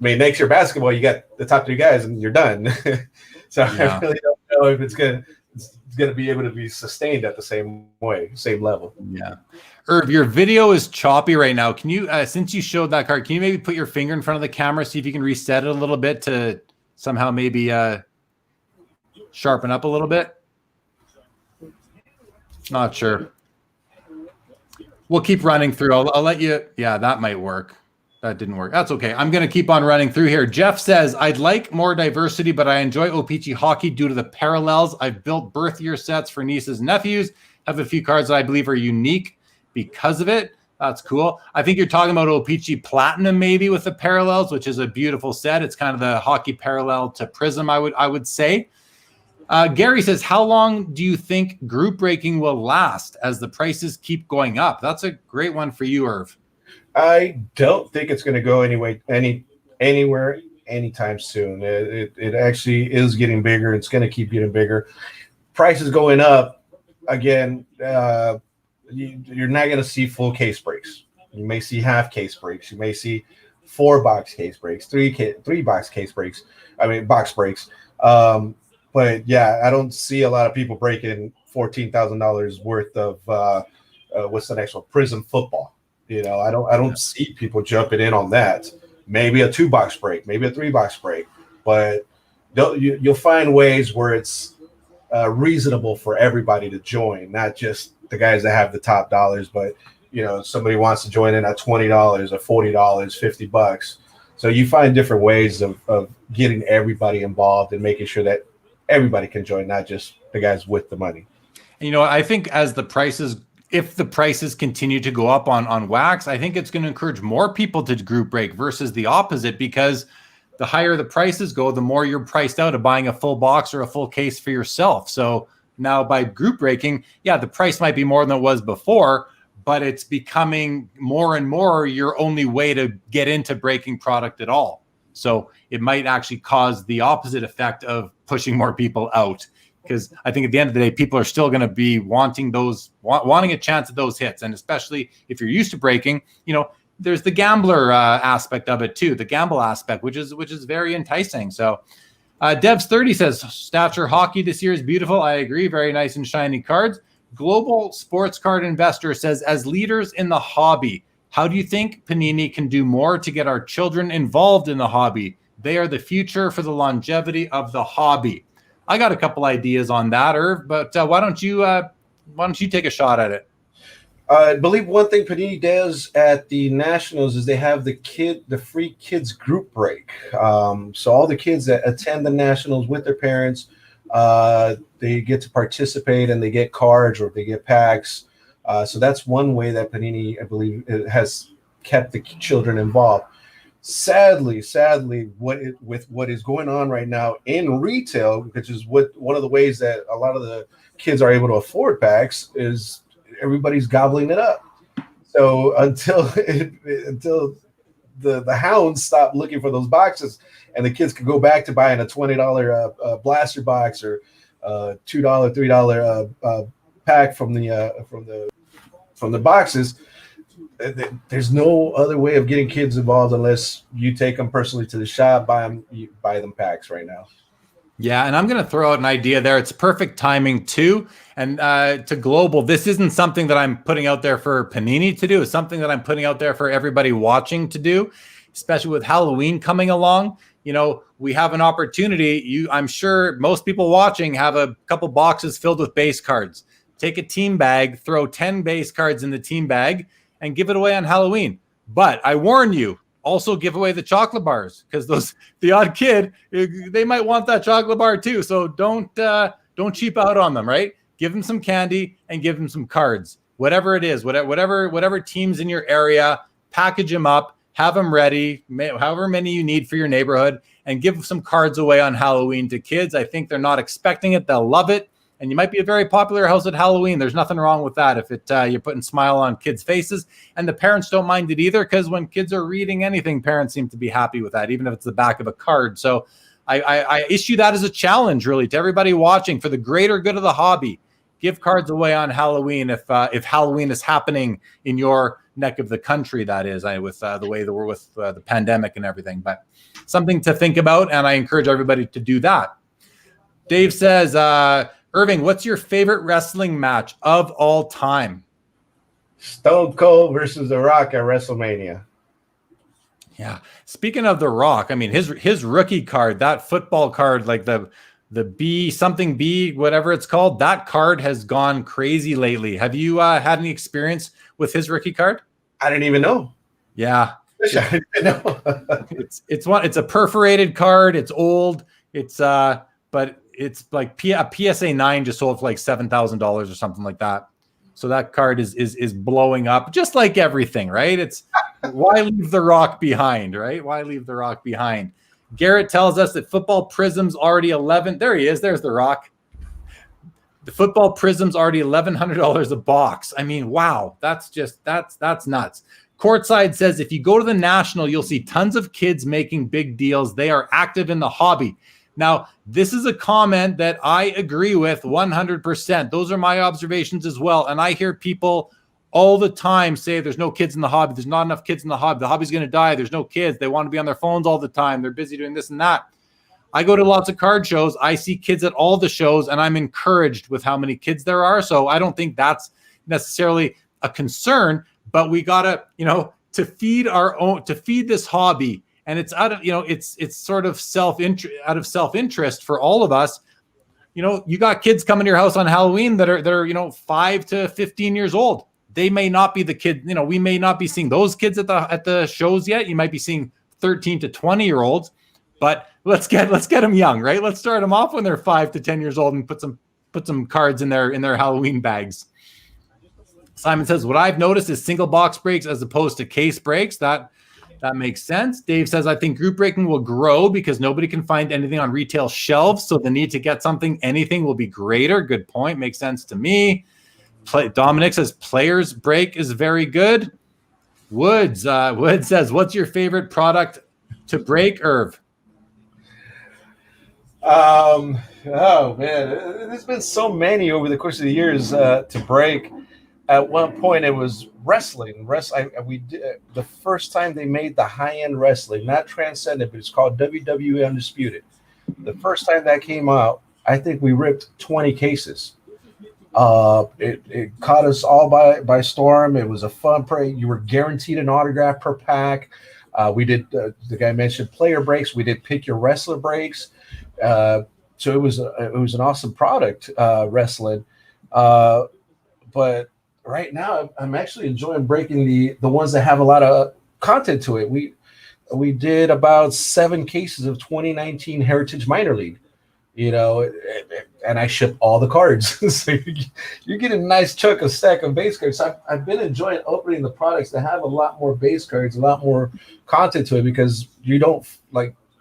next year basketball, you got the top 3 guys and you're done. So yeah. I really don't know if it's gonna be able to be sustained at the same level. Yeah. Irv, your video is choppy right now. Can you, since you showed that card, can you maybe put your finger in front of the camera, see if you can reset it a little bit to somehow maybe sharpen up a little bit? Not sure. We'll keep running through. I'll let you. Yeah, that might work. That didn't work. That's okay. I'm going to keep on running through here. Jeff says, I'd like more diversity, but I enjoy OPG hockey due to the parallels. I've built birth year sets for nieces and nephews. Have a few cards that I believe are unique because of it. That's cool. I think you're talking about OPG Platinum maybe with the parallels, which is a beautiful set. It's kind of the hockey parallel to Prism, I would say. Gary says, how long do you think group breaking will last as the prices keep going up? That's a great one for you, Irv. I don't think it's going to go anywhere anytime soon. It actually is getting bigger. It's going to keep getting bigger. Prices going up again. You're not going to see full case breaks. You may see half case breaks. You may see 4-box case breaks, 3-box case breaks. Box breaks. But yeah, I don't see a lot of people breaking $14,000 worth of what's the next one? Prism football. I don't see people jumping in on that. Maybe a 2-box break, maybe a 3-box break, but you'll find ways where it's reasonable for everybody to join, not just the guys that have the top dollars, but somebody wants to join in at $20 or $40, $50. So you find different ways of getting everybody involved and making sure that everybody can join, not just the guys with the money. And, I think as if the prices continue to go up on wax, I think it's going to encourage more people to group break versus the opposite, because the higher the prices go, the more you're priced out of buying a full box or a full case for yourself. So now by group breaking, yeah, the price might be more than it was before, but it's becoming more and more your only way to get into breaking product at all. So it might actually cause the opposite effect of pushing more people out, because I think at the end of the day, people are still going to be wanting a chance at those hits. And especially if you're used to breaking, there's the gambler aspect of it too, the gamble aspect, which is very enticing. So Devs30 says, Stature hockey this year is beautiful. I agree. Very nice and shiny cards. Global Sports Card Investor says, as leaders in the hobby, how do you think Panini can do more to get our children involved in the hobby? They are the future for the longevity of the hobby. I got a couple ideas on that, Irv, but why don't you take a shot at it? I believe one thing Panini does at the Nationals is they have the free kids group break. So all the kids that attend the Nationals with their parents, they get to participate and they get cards or they get packs. So that's one way that Panini, I believe, has kept the children involved. Sadly, with what is going on right now in retail, which is one of the ways that a lot of the kids are able to afford packs, is everybody's gobbling it up. So until the hounds stop looking for those boxes and the kids can go back to buying a $20 blaster box or $2, $3 pack from the boxes, there's no other way of getting kids involved unless you take them personally to the shop, buy them packs right now. Yeah, and I'm going to throw out an idea there. It's perfect timing too. And to Global, this isn't something that I'm putting out there for Panini to do. It's something that I'm putting out there for everybody watching to do, especially with Halloween coming along. We have an opportunity. I'm sure most people watching have a couple boxes filled with base cards. Take a team bag, throw 10 base cards in the team bag, and give it away on Halloween. But I warn you, also give away the chocolate bars, because the odd kid, they might want that chocolate bar too. So don't cheap out on them, right? Give them some candy and give them some cards, whatever it is, whatever teams in your area, package them up, have them ready, however many you need for your neighborhood, and give some cards away on Halloween to kids. I think they're not expecting it. They'll love it. And you might be a very popular house at Halloween. There's nothing wrong with that if you're putting smile on kids' faces. And the parents don't mind it either, because when kids are reading anything, parents seem to be happy with that, even if it's the back of a card. So I issue that as a challenge, really, to everybody watching, for the greater good of the hobby. Give cards away on Halloween if Halloween is happening in your neck of the country, that is, with the way that we're with the pandemic and everything. But something to think about, and I encourage everybody to do that. Dave says, Irving, what's your favorite wrestling match of all time? Stone Cold versus The Rock at WrestleMania. Yeah. Speaking of The Rock, I mean, his rookie card, that football card, like the B, whatever it's called, that card has gone crazy lately. Have you had any experience with his rookie card? I didn't even know. Yeah. I didn't know. It's a perforated card. It's old. But it's like a PSA 9 just sold for like $7,000 or something like that. So that card is blowing up, just like everything, right? It's why leave The Rock behind, right? Why leave The Rock behind? Garrett tells us that Football Prism's already there he is. There's The Rock. The Football Prism's already $1,100 a box. I mean, wow, that's nuts. Courtside says, if you go to the National, you'll see tons of kids making big deals. They are active in the hobby. Now, this is a comment that I agree with 100%. Those are my observations as well. And I hear people all the time say there's no kids in the hobby. There's not enough kids in the hobby. The hobby's going to die. There's no kids. They want to be on their phones all the time. They're busy doing this and that. I go to lots of card shows. I see kids at all the shows, and I'm encouraged with how many kids there are. So I don't think that's necessarily a concern, but we got to, to feed this hobby. And it's out of, it's sort of self-interest for all of us. you got kids coming to your house on Halloween that are 5 to 15 years old. They may not be the kid, we may not be seeing those kids at the shows yet. You might be seeing 13 to 20-year-olds, but let's get them young, right? Let's start them off when they're 5 to 10 years old and put some cards in their Halloween bags. Simon says, what I've noticed is single box breaks as opposed to case breaks. That makes sense. Dave says, I think group breaking will grow because nobody can find anything on retail shelves. So the need to get anything will be greater. Good point. Makes sense to me. Dominic says, players break is very good. Woods says, what's your favorite product to break, Irv? Oh man, there's been so many over the course of the years to break. At one point, it was wrestling. We did the first time they made the high-end wrestling, not Transcendent, but it's called WWE Undisputed. The first time that came out, I think we ripped 20 cases. It caught us all by storm. It was a fun break. You were guaranteed an autograph per pack. We did the guy mentioned player breaks. We did pick your wrestler breaks. So it was an awesome product, wrestling. But right now, I'm actually enjoying breaking the ones that have a lot of content to it. We did about 7 cases of 2019 Heritage Minor League, and I ship all the cards. So you're getting a nice stack of base cards. So I've been enjoying opening the products that have a lot more base cards, a lot more content to it, because you don't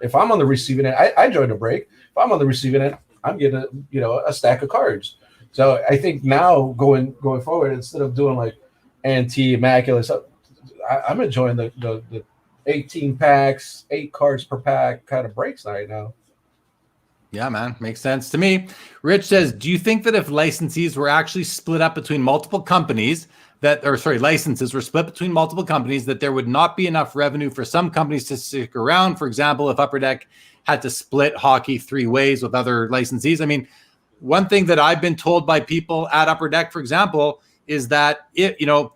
if I'm on the receiving end, I join a break. If I'm on the receiving end, I'm getting a stack of cards. So I think now going forward, instead of doing like anti-immaculate stuff, I'm enjoying the 18 packs, 8 cards per pack kind of breaks right now. Yeah, man. Makes sense to me. Rich says, do you think that if licensees were actually split up between multiple companies licenses were split between multiple companies, that there would not be enough revenue for some companies to stick around? For example, if Upper Deck had to split hockey 3 ways with other licensees. I mean, one thing that I've been told by people at Upper Deck, for example, is that a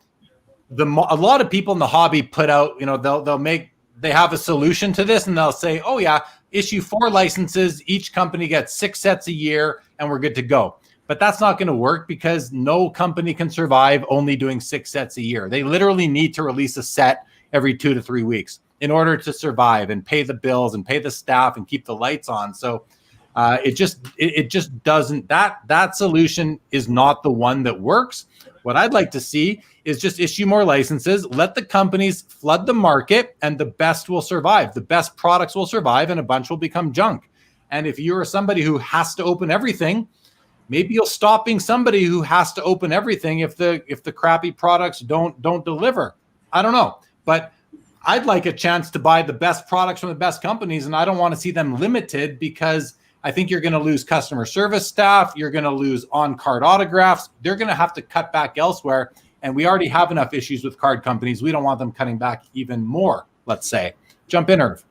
lot of people in the hobby put out, they have a solution to this, and they'll say, oh yeah, issue 4 licenses, each company gets 6 sets a year, and we're good to go. But that's not going to work, because no company can survive only doing 6 sets a year. They literally need to release a set every 2 to 3 weeks in order to survive and pay the bills and pay the staff and keep the lights on. So it just doesn't, that solution is not the one that works. What I'd like to see is just issue more licenses, let the companies flood the market, and the best will survive. The best products will survive, and a bunch will become junk. And if you're somebody who has to open everything, maybe you'll stop being somebody who has to open everything if the crappy products don't deliver. I don't know, but I'd like a chance to buy the best products from the best companies, and I don't want to see them limited, because I think you're going to lose customer service staff. You're going to lose on-card autographs. They're going to have to cut back elsewhere, and we already have enough issues with card companies. We don't want them cutting back even more, let's say. Jump in, Irv.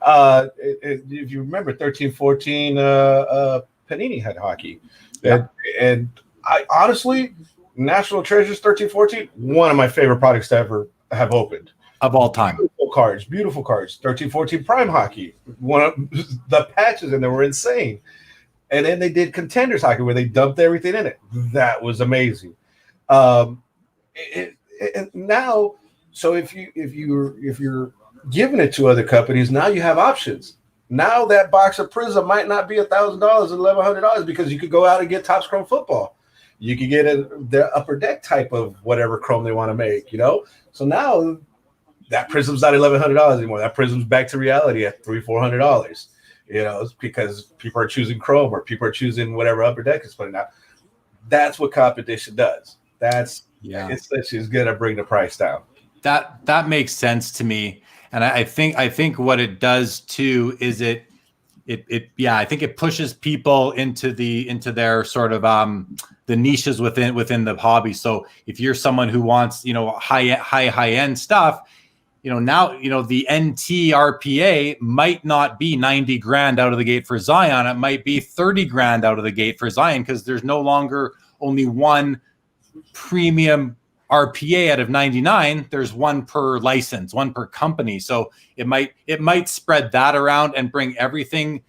If you remember 13-14, Panini had hockey. Yeah. And I honestly, National Treasures 13-14, one of my favorite products to ever have opened. Of all time. Beautiful cards. 13-14 Prime Hockey. One of the patches in there were insane. And then they did Contenders Hockey, where they dumped everything in it. That was amazing. Now, so if you're giving it to other companies, now you have options. Now that box of Prism might not be $1,000 or $1,100, because you could go out and get Topps Chrome Football. You could get the Upper Deck type of whatever Chrome they want to make, So now that Prism's not $1,100 anymore. That Prism's back to reality at $300-$400. It's because people are choosing Chrome, or people are choosing whatever Upper Deck is putting out. That's what competition does. It's going to bring the price down. That makes sense to me. And I think what it does too is I think it pushes people into their sort of the niches within the hobby. So if you're someone who wants high end stuff, now the NT RPA might not be $90,000 out of the gate for Zion. It might be $30,000 out of the gate for Zion, because there's no longer only one premium RPA out of 99. There's one per license, one per company. So it might spread that around and bring everything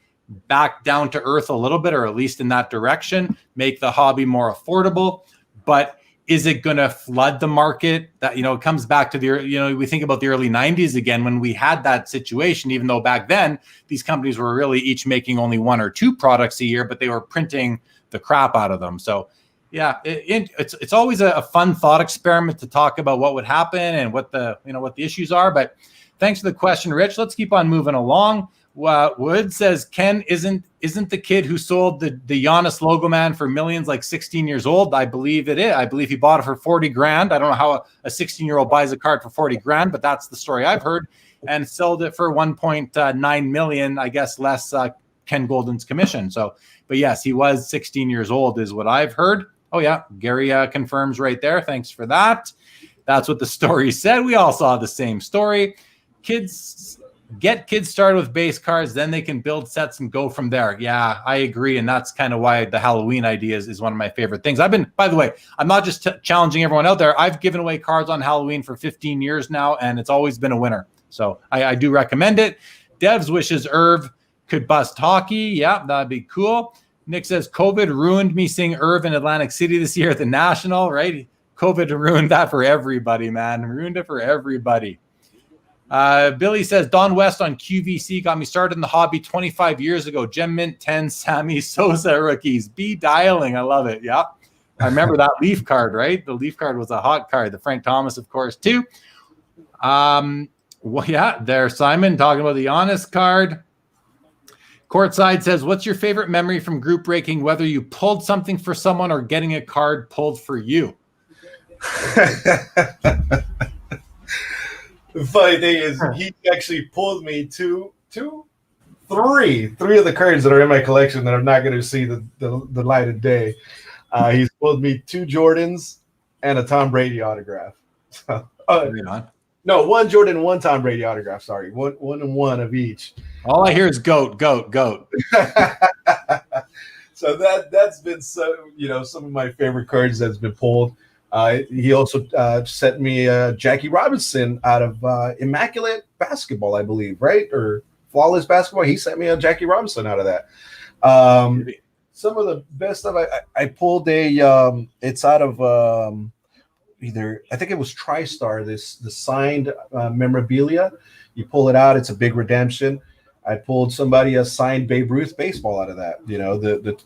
back down to earth a little bit, or at least in that direction, make the hobby more affordable. But is it going to flood the market? That, it comes back to we think about the early 90s again, when we had that situation, even though back then these companies were really each making only 1 or 2 products a year, but they were printing the crap out of them. So yeah, it's always a fun thought experiment to talk about what would happen and what the issues are. But thanks for the question, Rich. Let's keep on moving along. Wood says, Ken, isn't the kid who sold the Giannis logo man for millions like 16 years old? I believe it is. I believe he bought it for 40 grand. I don't know how a 16-year-old buys a card for 40 grand, but that's the story I've heard, and sold it for 1.9 million, I guess, less Ken Golden's commission. So, but yes, he was 16 years old is what I've heard. Oh yeah, Gary confirms right there. Thanks for that. That's what the story said. We all saw the same story. Get kids started with base cards, then they can build sets and go from there. Yeah, I agree. And that's kind of why the Halloween idea is one of my favorite things. By the way, I'm not just challenging everyone out there. I've given away cards on Halloween for 15 years now, and it's always been a winner. So I do recommend it. Devs wishes Irv could bust hockey. Yeah, that'd be cool. Nick says, COVID ruined me seeing Irv in Atlantic City this year at the National, right? COVID ruined that for everybody, man. Ruined it for everybody. Billy says, Don West on QVC got me started in the hobby 25 years ago. Gem Mint 10 Sammy Sosa rookies. Be dialing. I love it. Yeah. I remember that Leaf card, right? The Leaf card was a hot card. The Frank Thomas, of course, too. Well, yeah, there's Simon talking about the Honest card. Courtside says, what's your favorite memory from group breaking, whether you pulled something for someone or getting a card pulled for you? The funny thing is, he actually pulled me three of the cards that are in my collection that are not going to see the light of day. He's pulled me 2 Jordans and a Tom Brady autograph. So, no, 1 Jordan, 1 Tom Brady autograph. Sorry, one and one of each. All I hear is goat. So that's been some of my favorite cards that's been pulled. He also sent me Jackie Robinson out of Immaculate Basketball, I believe, right? Or Flawless Basketball. He sent me a Jackie Robinson out of that. Some of the best stuff I pulled it's out of either, I think it was TriStar, the signed memorabilia. You pull it out, it's a big redemption. I pulled somebody a signed Babe Ruth baseball out of that.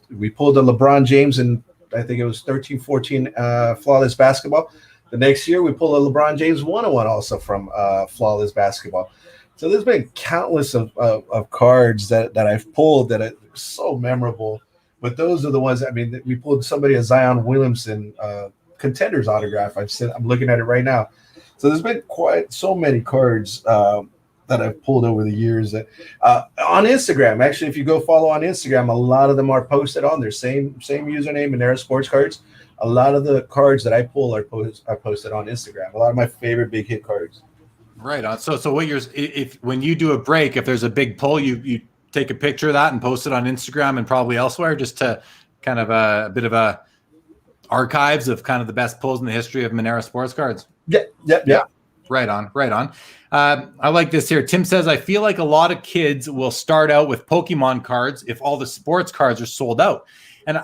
We pulled the LeBron James and I think it was 13-14 Flawless Basketball. The next year, we pulled a LeBron James 101 also from Flawless Basketball. So there's been countless of cards that I've pulled that are so memorable. But those are the ones, we pulled somebody a Zion Williamson Contenders autograph. I'm looking at it right now. So there's been quite so many cards that I've pulled over the years. On Instagram, actually, if you go follow on Instagram, a lot of them are posted on their same username, Menera Sports Cards. A lot of the cards that I pull are posted on Instagram. A lot of my favorite big hit cards. Right on. So when you do a break, if there's a big pull, you take a picture of that and post it on Instagram and probably elsewhere, just to kind of a bit of a archives of kind of the best pulls in the history of Menera Sports Cards. Yeah. Right on. I like this here. Tim says, I feel like a lot of kids will start out with Pokemon cards if all the sports cards are sold out. And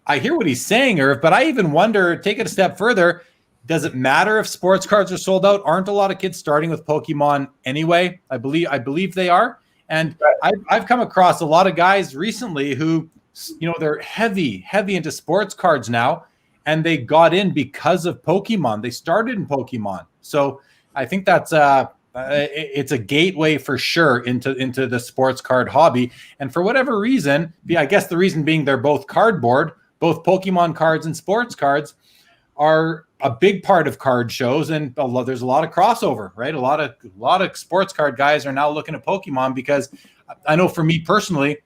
I hear what he's saying, Irv, but I even wonder, take it a step further, does it matter if sports cards are sold out? Aren't a lot of kids starting with Pokemon anyway? I believe they are. And I've come across a lot of guys recently who, they're heavy into sports cards now, and they got in because of Pokemon. They started in Pokemon. So I think that's it's a gateway for sure into the sports card hobby. And for whatever reason, I guess the reason being they're both cardboard, both Pokemon cards and sports cards are a big part of card shows. And there's a lot of crossover, right? A lot of sports card guys are now looking at Pokemon, because I know for me personally,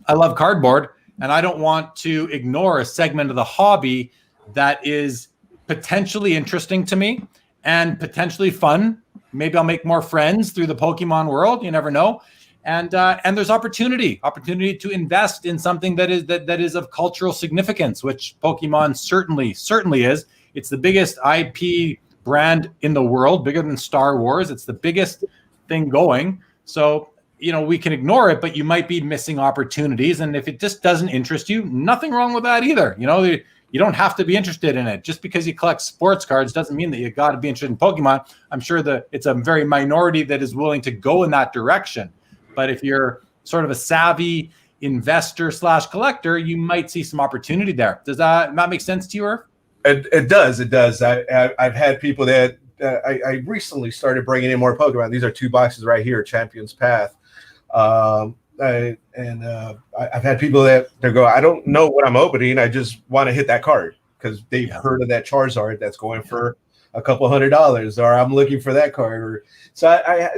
I love cardboard, and I don't want to ignore a segment of the hobby that is potentially interesting to me and potentially fun. Maybe I'll make more friends through the Pokemon world. You never know. And there's opportunity to invest in something that is of cultural significance, which Pokemon certainly is. It's the biggest IP brand in the world, bigger than Star Wars. It's the biggest thing going. So we can ignore it, but you might be missing opportunities. And if it just doesn't interest you, nothing wrong with that either. You don't have to be interested in it. Just because you collect sports cards doesn't mean that you got to be interested in Pokemon. I'm sure that it's a very minority that is willing to go in that direction. But if you're sort of a savvy investor / collector, you might see some opportunity there. Does that not make sense to you, Irv? It does. I've had people that I recently started bringing in more Pokemon. These are 2 boxes right here, Champion's Path. I've had people that they go, I don't know what I'm opening. I just want to hit that card because they've heard of that Charizard that's going for a couple $100, or I'm looking for that card. Or so I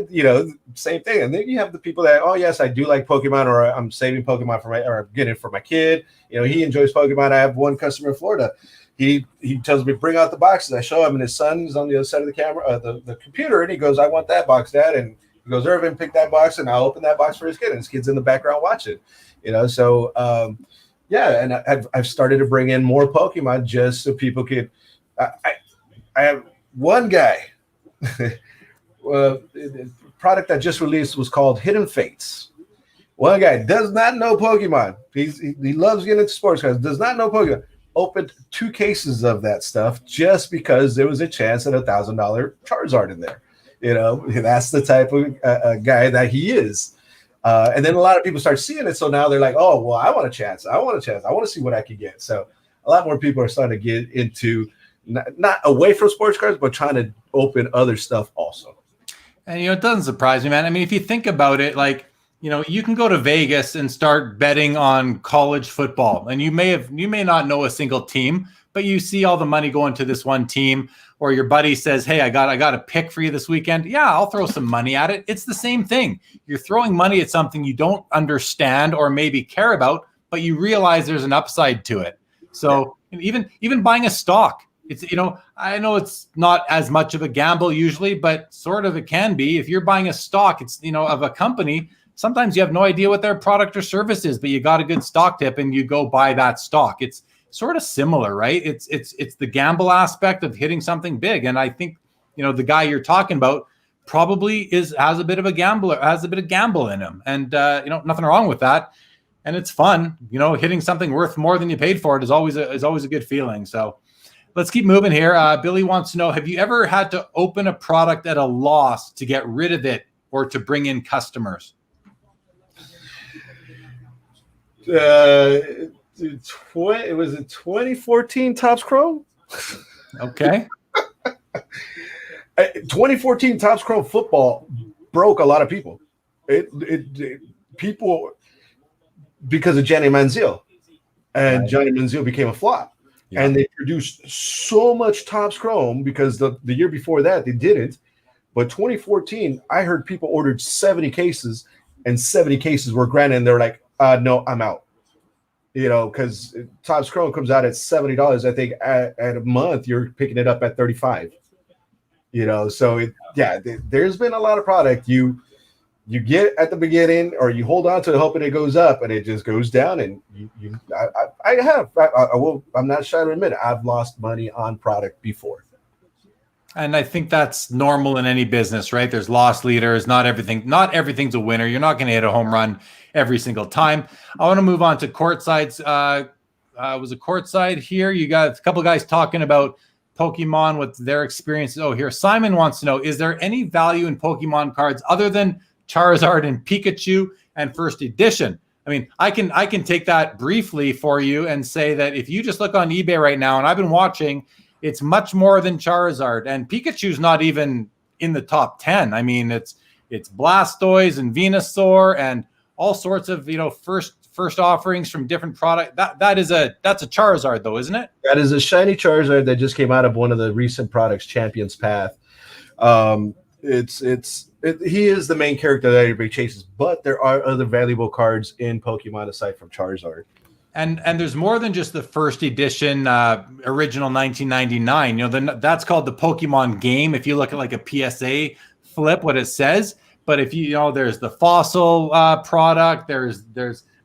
same thing. And then you have the people that, oh yes, I do like Pokemon, or I'm saving Pokemon or I'm getting it for my kid. He enjoys Pokemon. I have one customer in Florida. He tells me, bring out the boxes. I show him, and his son's on the other side of the camera, the computer, and he goes, I want that box, Dad. And he goes, Irvin, pick that box, and I'll open that box for his kid. And his kid's in the background watching, So, and I've started to bring in more Pokemon just so people could. I have one guy. The product I just released was called Hidden Fates. One guy does not know Pokemon. He loves getting into sports cards. Does not know Pokemon. Opened 2 cases of that stuff just because there was a chance at $1,000 Charizard in there. That's the type of guy that he is. And then a lot of people start seeing it. So now they're like, oh, well, I want a chance. I want to see what I can get. So a lot more people are starting to get into not away from sports cards, but trying to open other stuff also. And, it doesn't surprise me, man. I mean, if you think about it, like, you can go to Vegas and start betting on college football, and you may not know a single team, but you see all the money going to this one team, or your buddy says, hey, I got a pick for you this weekend. Yeah, I'll throw some money at it. It's the same thing. You're throwing money at something you don't understand or maybe care about, but you realize there's an upside to it. So even buying a stock, it's, I know it's not as much of a gamble usually, but sort of it can be. If you're buying a stock, it's, of a company, sometimes you have no idea what their product or service is, but you got a good stock tip and you go buy that stock. It's sort of similar, right? It's the gamble aspect of hitting something big. And I think, the guy you're talking about probably has a bit of a gamble in him, and nothing wrong with that. And it's fun, hitting something worth more than you paid for it is always a good feeling. So let's keep moving here. Billy wants to know, have you ever had to open a product at a loss to get rid of it or to bring in customers? It was a 2014 Topps Chrome. Okay. 2014 Topps Chrome football broke a lot of people. People because of Johnny Manziel, and Johnny Manziel became a flop. Yeah. And they produced so much Topps Chrome because the year before that they didn't. But 2014, I heard people ordered 70 cases, and 70 cases were granted, and they're like, no, I'm out. Because Topps Chrome comes out at $70. I think at a month you're picking it up at $35. So there's been a lot of product you get at the beginning, or you hold on to it hoping it goes up, and it just goes down. And I'm not shy to admit it, I've lost money on product before. And I think that's normal in any business, right? There's loss leaders. Not everything's a winner. You're not going to hit a home run every single time. I want to move on to courtsides. Was a courtside here. You got a couple of guys talking about Pokemon with their experiences. Oh, here Simon wants to know: is there any value in Pokemon cards other than Charizard and Pikachu and First Edition? I mean, I can take that briefly for you and say that if you just look on eBay right now, and I've been watching, it's much more than Charizard, and Pikachu's not even in the top 10. I mean, it's Blastoise and Venusaur and all sorts of first offerings from different product. That's a Charizard though, isn't it? That is a shiny Charizard that just came out of one of the recent products, Champion's Path. He is the main character that everybody chases, but there are other valuable cards in Pokemon aside from Charizard. And there's more than just the first edition, original 1999. That's called the Pokemon game. If you look at like a PSA flip, what it says. But if there's the fossil product.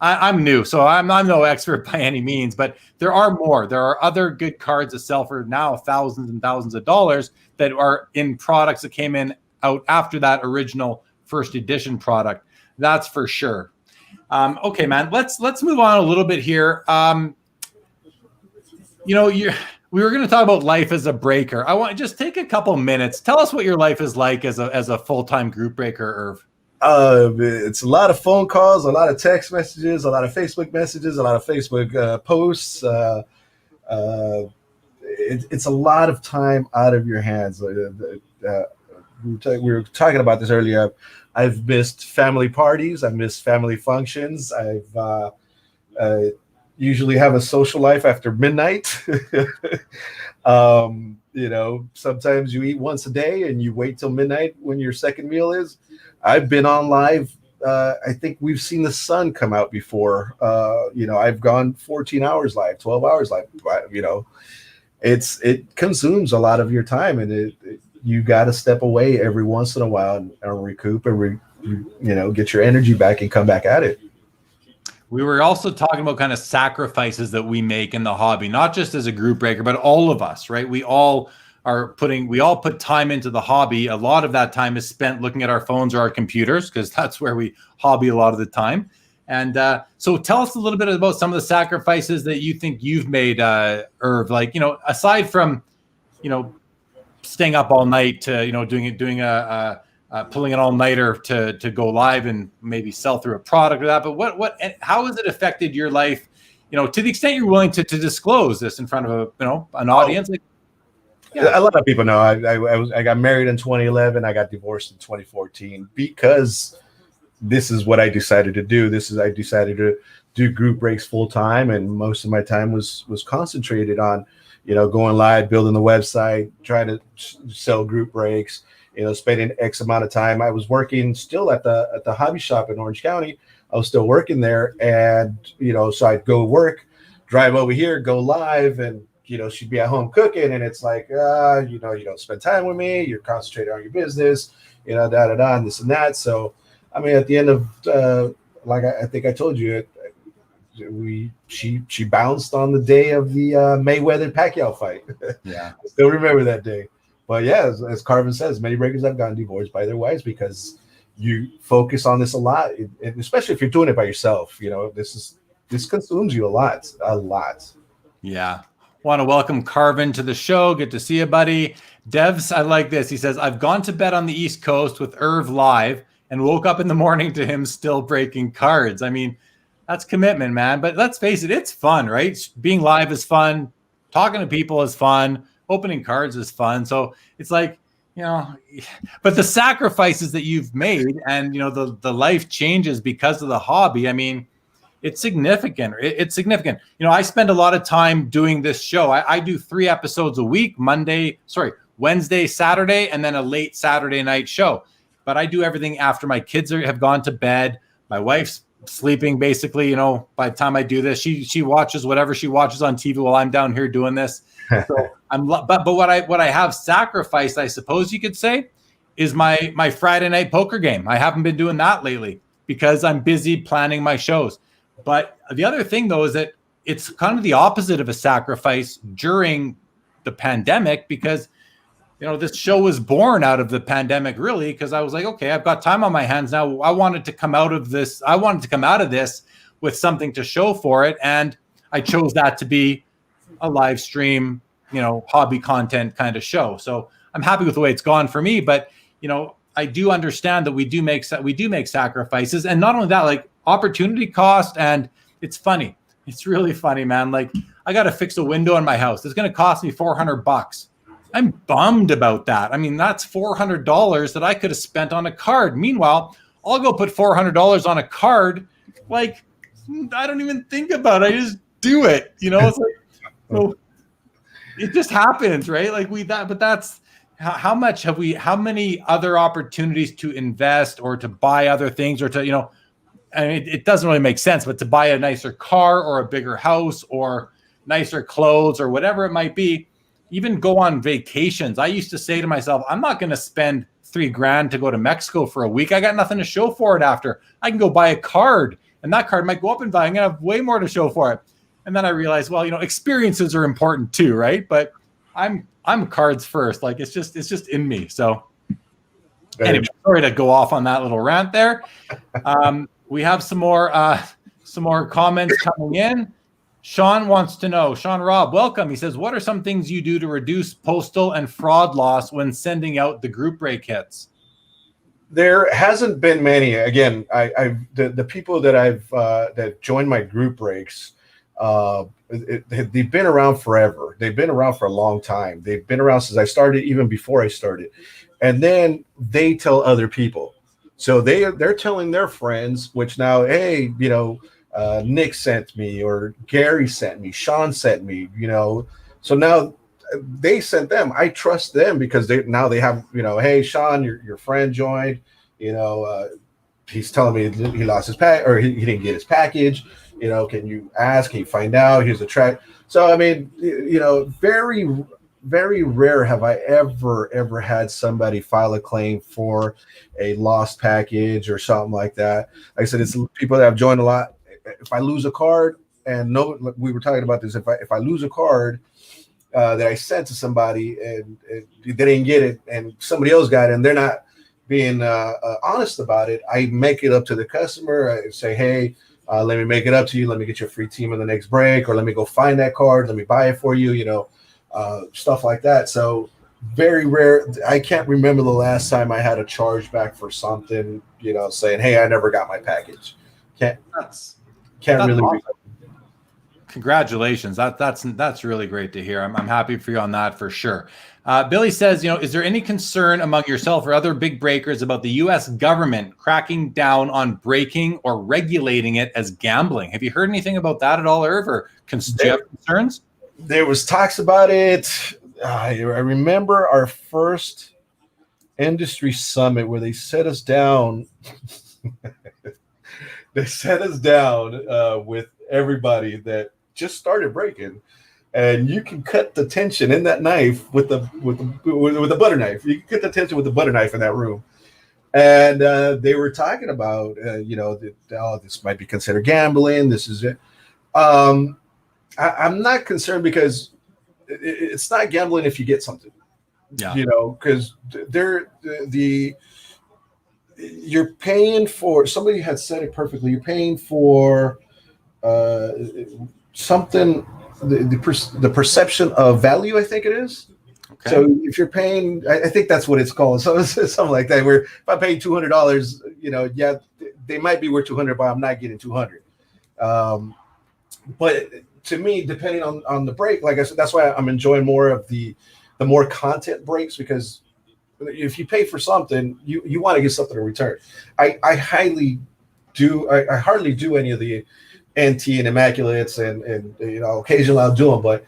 I'm new, so I'm no expert by any means. But there are more. There are other good cards that sell for now thousands and thousands of dollars that are in products that came out after that original first edition product. That's for sure. Okay, man, let's move on a little bit here. We were going to talk about life as a breaker. I want just take a couple minutes. Tell us what your life is like as a full-time group breaker, Irv. It's a lot of phone calls, a lot of text messages, a lot of Facebook messages, a lot of Facebook posts. It's a lot of time out of your hands. We were talking about this earlier. I've missed family parties. I've missed family functions. I've usually have a social life after midnight. Sometimes you eat once a day and you wait till midnight when your second meal is. I've been on live. I think we've seen the sun come out before. I've gone 14 hours live, 12 hours live. It consumes a lot of your time, and you got to step away every once in a while and recoup and get your energy back and come back at it. We were also talking about kind of sacrifices that we make in the hobby, not just as a group breaker, but all of us, right? We all put time into the hobby. A lot of that time is spent looking at our phones or our computers, because that's where we hobby a lot of the time. And so tell us a little bit about some of the sacrifices that you think you've made, Irv, aside from, staying up all night to, pulling an all-nighter to go live and maybe sell through a product or that. But how has it affected your life, to the extent you're willing to disclose this in front of an audience? A lot of people know I got married in 2011. I got divorced in 2014 because this is what I decided to do. I decided to do group breaks full time, and most of my time was concentrated on, going live, building the website, trying to sell group breaks. Spending X amount of time. I was working still at the hobby shop in Orange County. I was still working there, and so I'd go work, drive over here, go live, and she'd be at home cooking, and it's like, you don't spend time with me. You're concentrated on your business, and this and that. So, I mean, at the end of I think I told you, she bounced on the day of the Mayweather Pacquiao fight. Yeah, I still remember that day. But yeah, as Carvin says, many breakers have gotten divorced by their wives because you focus on this a lot, and especially if you're doing it by yourself. This consumes you a lot. Yeah. Want to welcome Carvin to the show. Good to see you, buddy. Devs, I like this. He says, I've gone to bed on the East Coast with Irv live and woke up in the morning to him still breaking cards. I mean, that's commitment, man. But let's face it, it's fun, right? Being live is fun. Talking to people is fun. Opening cards is fun. So it's like, but the sacrifices that you've made and, the life changes because of the hobby. I mean, it's significant. It's significant. I spend a lot of time doing this show. I do 3 episodes a week, Wednesday, Saturday, and then a late Saturday night show. But I do everything after my kids have gone to bed. My wife's sleeping basically, by the time I do this. She watches whatever she watches on TV while I'm down here doing this. So but what I have sacrificed, I suppose you could say, is my Friday night poker game. I haven't been doing that lately because I'm busy planning my shows. But the other thing though is that it's kind of the opposite of a sacrifice during the pandemic, because this show was born out of the pandemic, really, because I was like, okay, I've got time on my hands now. I wanted to come out of this with something to show for it, and I chose that to be a live stream, hobby content kind of show. So I'm happy with the way it's gone for me, but I do understand that we do make sacrifices, and not only that, like opportunity cost. And it's funny. It's really funny, man. Like, I got to fix a window in my house. It's going to cost me $400. I'm bummed about that. I mean, that's $400 that I could have spent on a card. Meanwhile, I'll go put $400 on a card. Like, I don't even think about it. I just do it. It's like, so it just happens, right? Like but that's how many other opportunities to invest or to buy other things or to, I mean, it doesn't really make sense, but to buy a nicer car or a bigger house or nicer clothes or whatever it might be, even go on vacations. I used to say to myself, I'm not going to spend $3,000 to go to Mexico for a week. I got nothing to show for it after. I can go buy a card, and that card might go up in value. I'm going to have way more to show for it. And then I realized, well, experiences are important too, right? But I'm cards first. Like, it's just in me. So anyway, sorry to go off on that little rant there. We have some more comments coming in. Sean wants to know, Sean Robb, welcome. He says, what are some things you do to reduce postal and fraud loss when sending out the group break hits? There hasn't been many. Again, the people that that joined my group breaks, they've been around forever. They've been around for a long time. They've been around since I started, even before I started. And then they tell other people. So they're telling their friends, which now, hey, Nick sent me, or Gary sent me, Sean sent me, so now they sent them. I trust them because they have, hey, Sean, your friend joined, he's telling me he lost his pack, or he didn't get his package, can you ask, can you find out, here's the track. So, I mean, very, very rare have I ever had somebody file a claim for a lost package or something like that. Like I said, it's people that have joined a lot. If I lose a card, and we were talking about this, if I lose a card that I sent to somebody and they didn't get it, and somebody else got it, and they're not being honest about it, I make it up to the customer. I say, hey, let me make it up to you. Let me get you a free team in the next break, or let me go find that card. Let me buy it for you. Stuff like that. So very rare. I can't remember the last time I had a chargeback for something. Saying, hey, I never got my package. Can't really. Awesome. Congratulations. That's really great to hear. I'm happy for you on that for sure. Billy says, is there any concern among yourself or other big breakers about the U.S. government cracking down on breaking or regulating it as gambling? Have you heard anything about that at all, Irv, or do you have concerns? There was talks about it. I remember our first industry summit where they set us down. They set us down with everybody that just started breaking, and you can cut the tension in that knife with the butter knife. You can cut the tension with the butter knife in that room. And they were talking about, this might be considered gambling. This is it. I'm not concerned because it's not gambling if you get something. Yeah. Because you're paying for, somebody had said it perfectly, you're paying for something, the perception of value, I think it is. Okay. So if you're paying, I think that's what it's called. So it's something like that, where if I pay $200, they might be worth $200, but I'm not getting $200. But to me, depending on the break, like I said, that's why I'm enjoying more of the more content breaks, because if you pay for something, you want to get something in return. I hardly do any of the NT and Immaculates, and occasionally I'll do them, but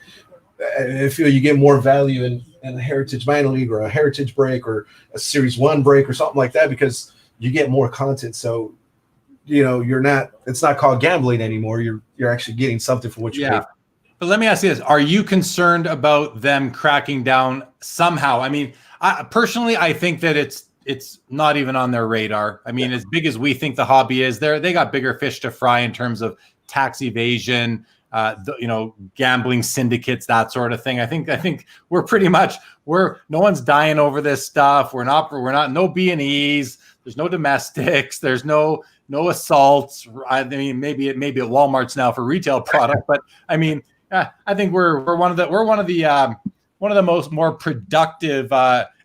I feel you get more value in a Heritage Minor League or a Heritage break or a Series 1 break or something like that, because you get more content. So it's not called gambling anymore. You're actually getting something for what you pay for. But let me ask you this: are you concerned about them cracking down somehow? I mean, personally, I think that it's not even on their radar. I mean, as big as we think the hobby is, they got bigger fish to fry in terms of tax evasion, gambling syndicates, that sort of thing. I think we're pretty much no one's dying over this stuff. We're not no B&Es. There's no domestics. There's no assaults. I mean, maybe at Walmart's now for retail product, but I mean, I think we're one of the more productive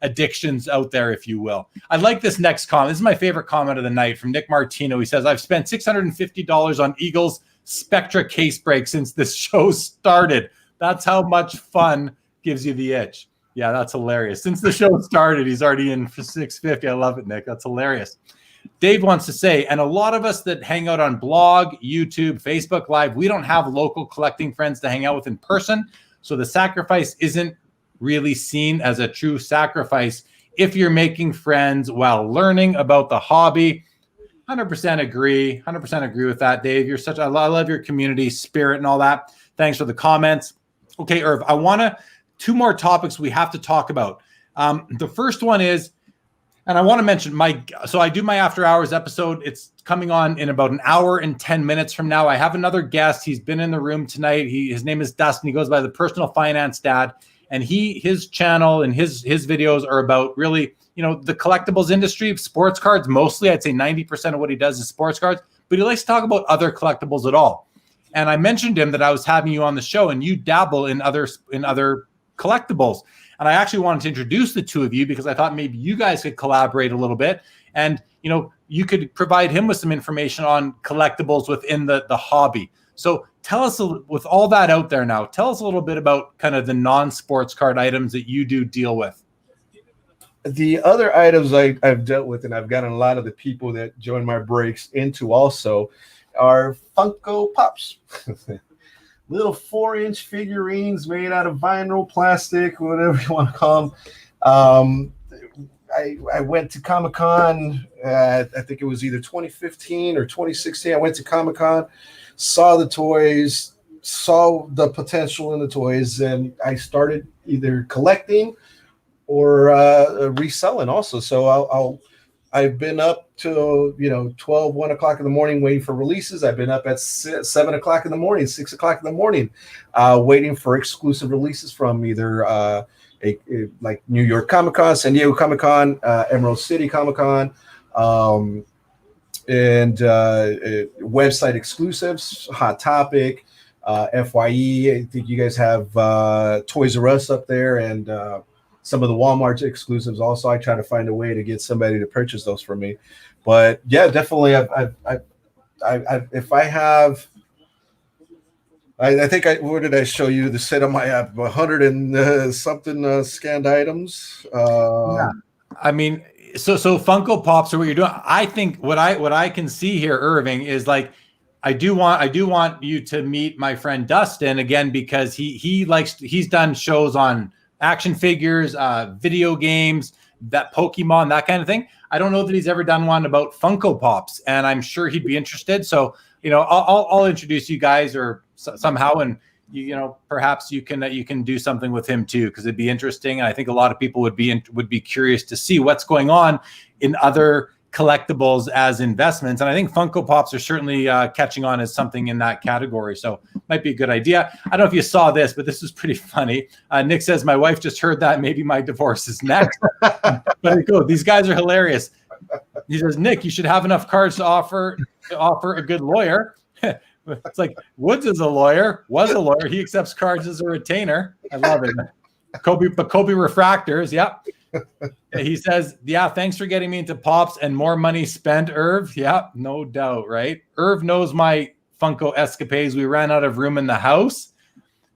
addictions out there, if you will. I like this next comment. This is my favorite comment of the night from Nick Martino. He says, I've spent $650 on Eagles Spectra case break since this show started. That's how much fun gives you the itch. Yeah, that's hilarious. Since the show started, he's already in for $650. I love it, Nick. That's hilarious. Dave wants to say, and a lot of us that hang out on blog, YouTube, Facebook Live, we don't have local collecting friends to hang out with in person. So the sacrifice isn't really seen as a true sacrifice if you're making friends while learning about the hobby. 100% agree. 100% agree with that, Dave. I love your community spirit and all that. Thanks for the comments. Okay, Irv, I want two more topics we have to talk about. The first one is, and I want to mention so I do my after hours episode. It's coming on in about an hour and 10 minutes from now. I have another guest. He's been in the room tonight. His name is Dustin. He goes by the Personal Finance Dad. And his channel and his videos are about really, the collectibles industry, sports cards mostly. I'd say 90% of what he does is sports cards, but he likes to talk about other collectibles at all. And I mentioned to him that I was having you on the show, and you dabble in other collectibles. And I actually wanted to introduce the two of you because I thought maybe you guys could collaborate a little bit, and you could provide him with some information on collectibles within the hobby. So tell us, with all that out there now, tell us a little bit about kind of the non-sports card items that you do deal with. The other items I've dealt with, and I've gotten a lot of the people that join my breaks into also, are Funko Pops. Little 4-inch figurines made out of vinyl, plastic, whatever you want to call them. I went to Comic-Con, I think it was either 2015 or 2016. I went to Comic-Con, saw the toys, saw the potential in the toys, and I started either collecting or reselling also. So I've been up till 12, 1 o'clock in the morning waiting for releases. I've been up at 7 o'clock in the morning, 6 o'clock in the morning, waiting for exclusive releases from either like New York Comic-Con, San Diego Comic-Con, Emerald City Comic-Con, and website exclusives, Hot Topic, FYE. I think you guys have Toys R Us up there, and some of the Walmart exclusives also. I try to find a way to get somebody to purchase those for me. But yeah, definitely, if I have, I think where did I show you the set on my app? 100 and something scanned items. Yeah. I mean, so Funko Pops are what you're doing. I think what I can see here, Irving, is like, I do want you to meet my friend Dustin again, because he's done shows on action figures, video games, that Pokemon, that kind of thing. I don't know that he's ever done one about Funko Pops, and I'm sure he'd be interested. So, I'll introduce you guys or somehow, and perhaps you can do something with him too, because it'd be interesting. And I think a lot of people would be curious to see what's going on in other collectibles as investments. And I think Funko Pops are certainly catching on as something in that category. So might be a good idea. I don't know if you saw this, but this is pretty funny. Nick says, my wife just heard that. Maybe my divorce is next. But cool. These guys are hilarious. He says, Nick, you should have enough cards to offer a good lawyer. It's like Woods is a lawyer, was a lawyer. He accepts cards as a retainer. I love it. Kobe refractors. Yep. He says, yeah, thanks for getting me into Pops and more money spent, Irv. Yeah, no doubt, right? Irv knows my Funko escapades. We ran out of room in the house.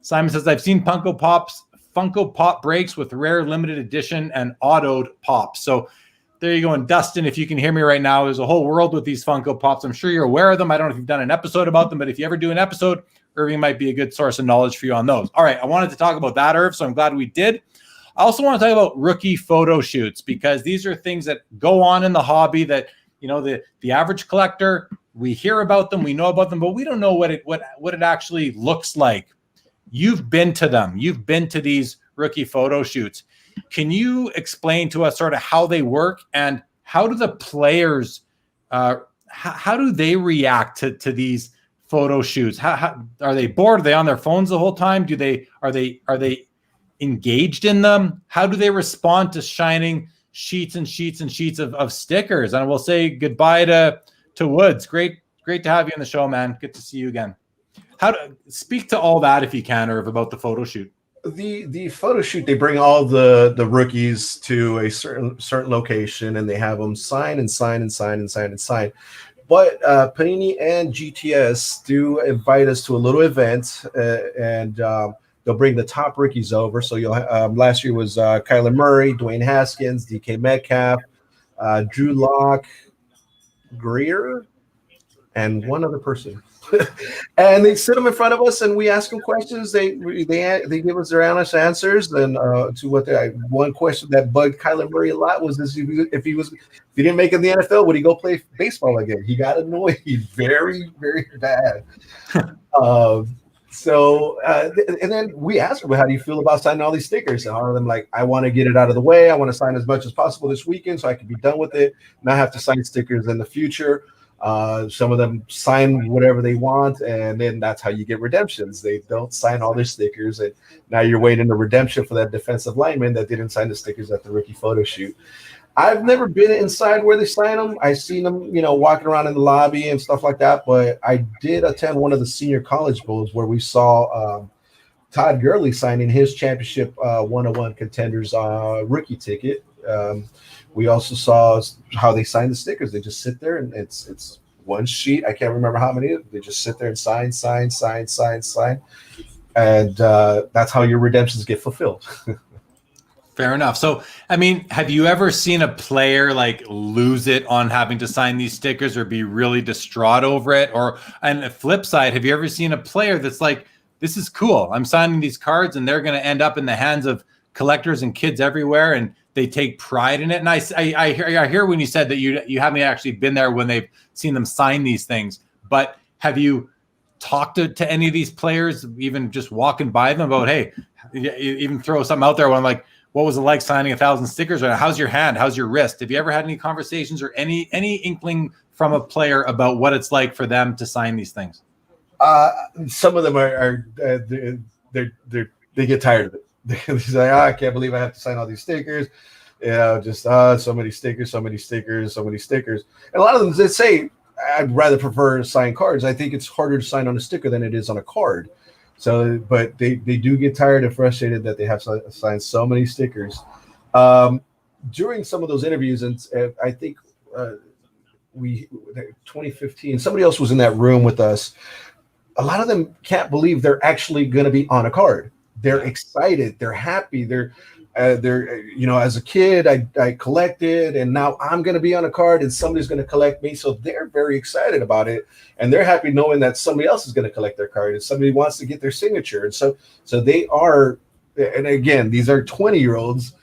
Simon says, I've seen Funko Pop breaks with rare limited edition and autoed Pops. So there you go. And Dustin, if you can hear me right now, there's a whole world with these Funko Pops. I'm sure you're aware of them. I don't know if you've done an episode about them, but if you ever do an episode, Irving might be a good source of knowledge for you on those. All right, I wanted to talk about that, Irv, so I'm glad we did. I also want to talk about rookie photo shoots, because these are things that go on in the hobby that, the average collector, we hear about them, we know about them, but we don't know what it actually looks like. You've been to them. You've been to these rookie photo shoots. Can you explain to us sort of how they work, and how do the players, how do they react to these photo shoots? How are they bored? Are they on their phones the whole time? Are they engaged in them? How do they respond to shining sheets and sheets and sheets of stickers? And we'll say goodbye to Woods. Great to have you on the show, man. Good to see you again. How to speak to all that, if you can, Irv, about the photo shoot. The photo shoot, they bring all the rookies to a certain location, and they have them sign and sign and sign and sign and sign. But Panini and GTS do invite us to a little event, and they'll bring the top rookies over. So you'll last year was Kyler Murray, Dwayne Haskins, DK Metcalf, Drew Lock, Greer, and one other person. And they sit them in front of us, and we ask them questions. They give us their honest answers. And to what one question that bugged Kyler Murray a lot was this: if he didn't make it in the NFL, would he go play baseball again? He got annoyed very, very bad. And then we asked him, how do you feel about signing all these stickers? And all of them like, I want to get it out of the way. I want to sign as much as possible this weekend so I can be done with it, not have to sign stickers in the future. Some of them sign whatever they want, and then that's how you get redemptions. They don't sign all their stickers, and now you're waiting a redemption for that defensive lineman that didn't sign the stickers at the rookie photo shoot. I've never been inside where they sign them. I've seen them, walking around in the lobby and stuff like that. But I did attend one of the senior college bowls where we saw Todd Gurley signing his championship 101 contenders rookie ticket. We also saw how they sign the stickers. They just sit there, and it's one sheet. I can't remember how many. They just sit there and sign. And that's how your redemptions get fulfilled. Fair enough. So, I mean, have you ever seen a player like lose it on having to sign these stickers or be really distraught over it? Or on the flip side, have you ever seen a player that's like, this is cool, I'm signing these cards and they're going to end up in the hands of collectors and kids everywhere, and they take pride in it? And I hear when you said that you haven't actually been there when they've seen them sign these things, but have you talked to any of these players, even just walking by them, about, hey, even throw something out there when I'm like, what was it like signing 1,000 stickers? Or how's your hand? How's your wrist? Have you ever had any conversations or any inkling from a player about what it's like for them to sign these things? Some of them they get tired of it. They say, I can't believe I have to sign all these stickers. Just so many stickers. And a lot of them, they say, I'd rather prefer signed cards. I think it's harder to sign on a sticker than it is on a card. So, but they do get tired and frustrated that they have signed so many stickers. During some of those interviews, and I think 2015, somebody else was in that room with us. A lot of them can't believe they're actually going to be on a card. They're excited. They're happy. They're as a kid, I collected, and now I'm going to be on a card and somebody's going to collect me. So they're very excited about it. And they're happy knowing that somebody else is going to collect their card and somebody wants to get their signature. And so they are, and again, these are 20-year-olds.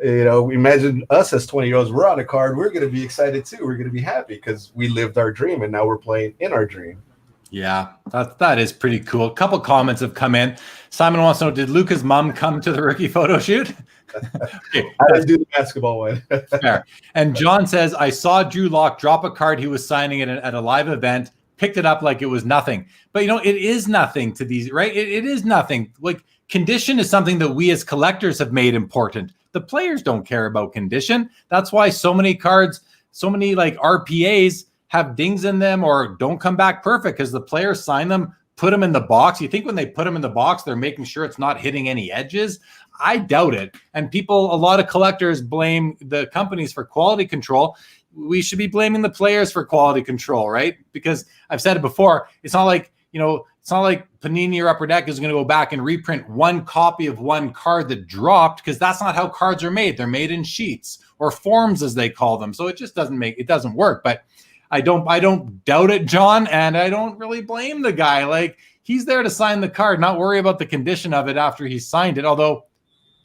Imagine us as 20-year-olds, we're on a card. We're going to be excited too. We're going to be happy because we lived our dream and now we're playing in our dream. Yeah, that is pretty cool. A couple comments have come in. Simon wants to know, did Luca's mom come to the rookie photo shoot? Okay, I didn't do the basketball one. Fair. And John says, I saw Drew Lock drop a card he was signing at a live event, picked it up like it was nothing. But, it is nothing to these, right? It is nothing. Like, condition is something that we as collectors have made important. The players don't care about condition. That's why so many cards, so many like RPAs have dings in them or don't come back perfect because the players sign them, put them in the box. You think when they put them in the box, they're making sure it's not hitting any edges? I doubt it. And a lot of collectors blame the companies for quality control. We should be blaming the players for quality control, right? Because I've said it before, it's not like Panini or Upper Deck is going to go back and reprint one copy of one card that dropped, because that's not how cards are made. They're made in sheets or forms, as they call them. So it just doesn't work. But I don't doubt it, John, and I don't really blame the guy. Like, he's there to sign the card, not worry about the condition of it after he's signed it. Although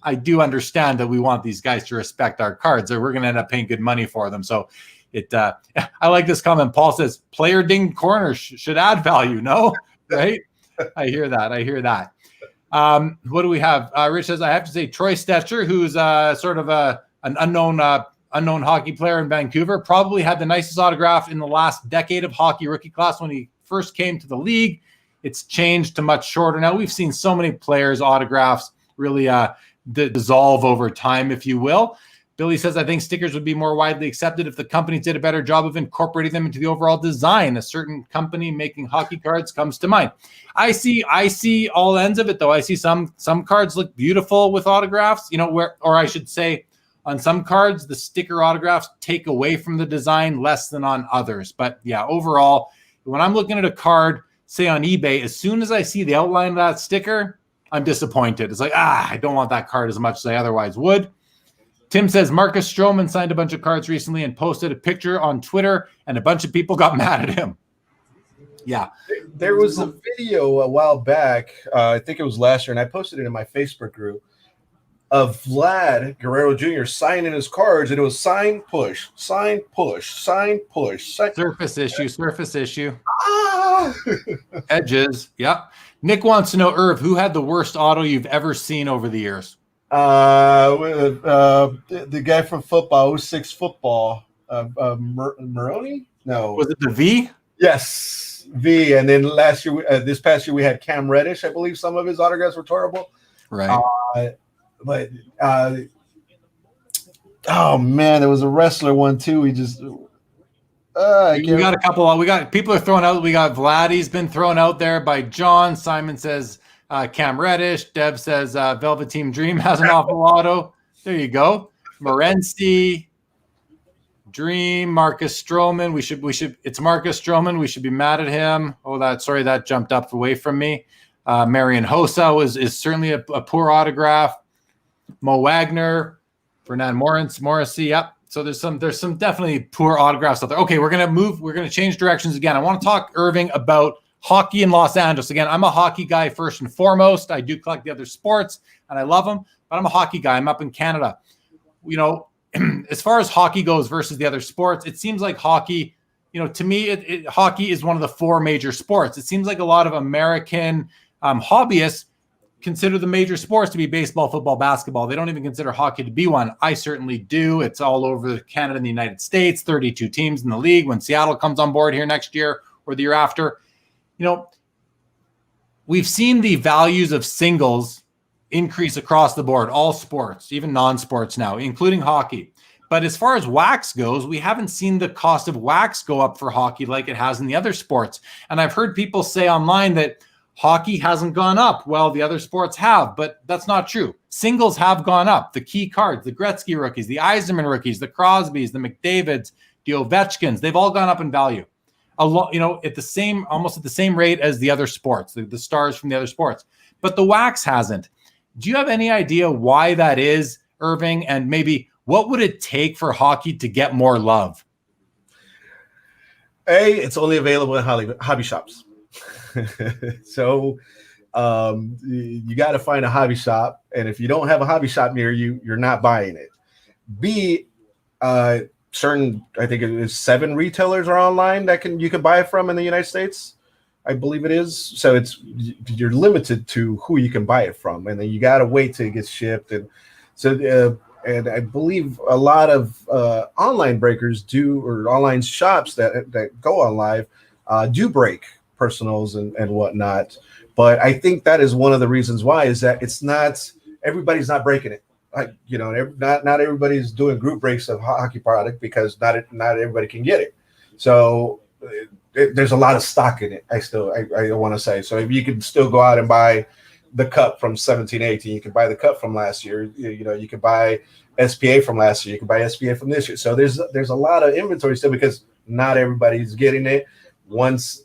I do understand that we want these guys to respect our cards, or we're going to end up paying good money for them. So I like this comment. Paul says, player ding corner should add value. No, right? I hear that. What do we have? Rich says, I have to say Troy Stetcher, who's sort of an unknown hockey player in Vancouver, probably had the nicest autograph in the last decade of hockey rookie class when he first came to the league. It's changed to much shorter now. We've seen so many players' autographs really dissolve over time, if you will. Billy says, I think stickers would be more widely accepted if the companies did a better job of incorporating them into the overall design. A certain company making hockey cards comes to mind. I see all ends of it, though. I see some cards look beautiful with autographs, on some cards, the sticker autographs take away from the design less than on others. But yeah, overall, when I'm looking at a card, say on eBay, as soon as I see the outline of that sticker, I'm disappointed. It's like, I don't want that card as much as I otherwise would. Tim says, Marcus Stroman signed a bunch of cards recently and posted a picture on Twitter, and a bunch of people got mad at him. Yeah. There was a video a while back, I think it was last year, and I posted it in my Facebook group, of Vlad Guerrero Jr. signing his cards, and it was sign, push, sign, push, sign, push. Surface issue. Edges, yeah. Nick wants to know, Irv, who had the worst auto you've ever seen over the years? The guy from football, 06 football, Maroney? No. Was it the V? Yes, V. And then this past year, we had Cam Reddish. I believe some of his autographs were terrible. Right. But oh man, there was a wrestler one too. We just We got a couple. We got people are throwing out. We got Vladdy's been thrown out there by John. Simon says Cam Reddish. Deb says Velveteen Dream has an awful auto. There you go. Morency, Dream, Marcus Stroman. We should. It's Marcus Stroman. We should be mad at him. Oh, that jumped up away from me. Marion Hossa is certainly a poor autograph. Mo Wagner, Fernand Morrissey. Yep. So there's some definitely poor autographs out there. Okay, we're gonna change directions again. I want to talk, Irving, about hockey in Los Angeles. Again, I'm a hockey guy first and foremost. I do collect the other sports and I love them, but I'm a hockey guy. I'm up in Canada. You know, as far as hockey goes versus the other sports, it seems like hockey, to me, hockey is one of the four major sports. It seems like a lot of American hobbyists consider the major sports to be baseball, football, basketball. They don't even consider hockey to be one. I certainly do. It's all over Canada and the United States, 32 teams in the league. When Seattle comes on board here next year or the year after, we've seen the values of singles increase across the board, all sports, even non-sports now, including hockey. But as far as wax goes, we haven't seen the cost of wax go up for hockey like it has in the other sports. And I've heard people say online that hockey hasn't gone up. Well, the other sports have, but that's not true. Singles have gone up. The key cards, the Gretzky rookies, the Yzerman rookies, the Crosbys, the McDavids, the Ovechkins, they've all gone up in value. Almost at the same rate as the other sports, the stars from the other sports. But the wax hasn't. Do you have any idea why that is, Irving? And maybe what would it take for hockey to get more love? It's only available in hobby shops. So you got to find a hobby shop, and if you don't have a hobby shop near you, you're not buying it. B, certain, I think it is 7 retailers are online that you can buy it from in the United States. I believe it is. So you're limited to who you can buy it from, and then you got to wait till it gets shipped. And so and I believe a lot of online breakers or online shops that go on live do break personals and whatnot. But I think that is one of the reasons why is that everybody's not breaking it. Not everybody's doing group breaks of hockey product because not everybody can get it. So there's a lot of stock in it. I want to say. So if you can still go out and buy the cup from 17-18, you can buy the cup from last year. You can buy SPA from last year. You can buy SPA from this year. So there's a lot of inventory still because not everybody's getting it. Once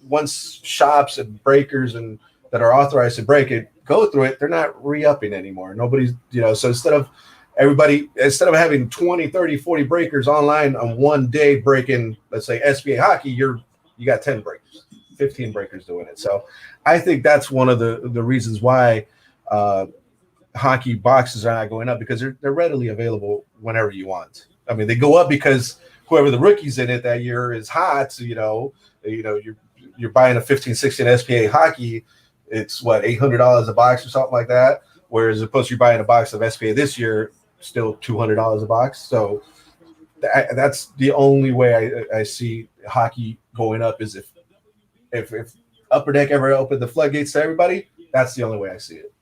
once shops and breakers and that are authorized to break it go through it, they're not re-upping anymore. Nobody's, so instead of having 20, 30, 40 breakers online on one day breaking, let's say SBA hockey, you got 10 breakers, 15 breakers doing it. So I think that's one of the reasons why hockey boxes are not going up, because they're readily available whenever you want. I mean, they go up because whoever the rookie's in it that year is hot. So, you're buying a 15, 16 SPA hockey. It's what, $800 a box or something like that. Whereas opposed to you buying a box of SPA this year, still $200 a box. So that's the only way I see hockey going up is if Upper Deck ever opened the floodgates to everybody, that's the only way I see it.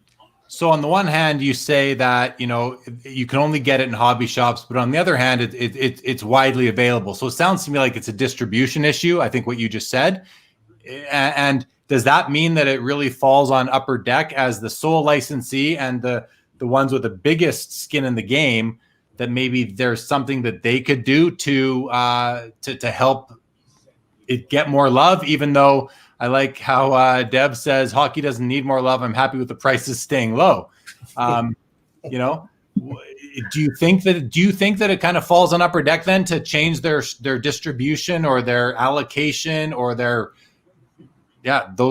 So on the one hand, you say that, you can only get it in hobby shops, but on the other hand, it's widely available. So it sounds to me like it's a distribution issue. I think what you just said. And does that mean that it really falls on Upper Deck as the sole licensee and the ones with the biggest skin in the game, that maybe there's something that they could do to help it get more love, even though I like how Deb says hockey doesn't need more love. I'm happy with the prices staying low. Do you think that it kind of falls on Upper Deck then to change their distribution or their allocation or those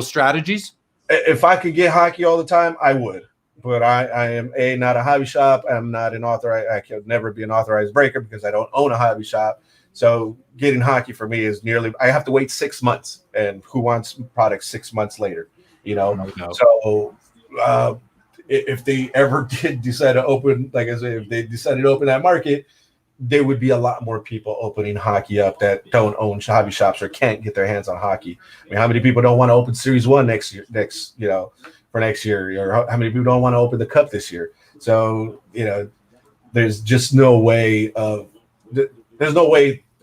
strategies? If I could get hockey all the time, I would. But I am not a hobby shop. I'm not an authorized. I could never be an authorized breaker because I don't own a hobby shop. So getting hockey for me is I have to wait 6 months, and who wants products 6 months later, No. So if they ever did decide to open, like I said, if they decided to open that market, there would be a lot more people opening hockey up that don't own hobby shops or can't get their hands on hockey. I mean, how many people don't want to open Series 1 next year, for next year, or how many people don't want to open the Cup this year? So, there's just no way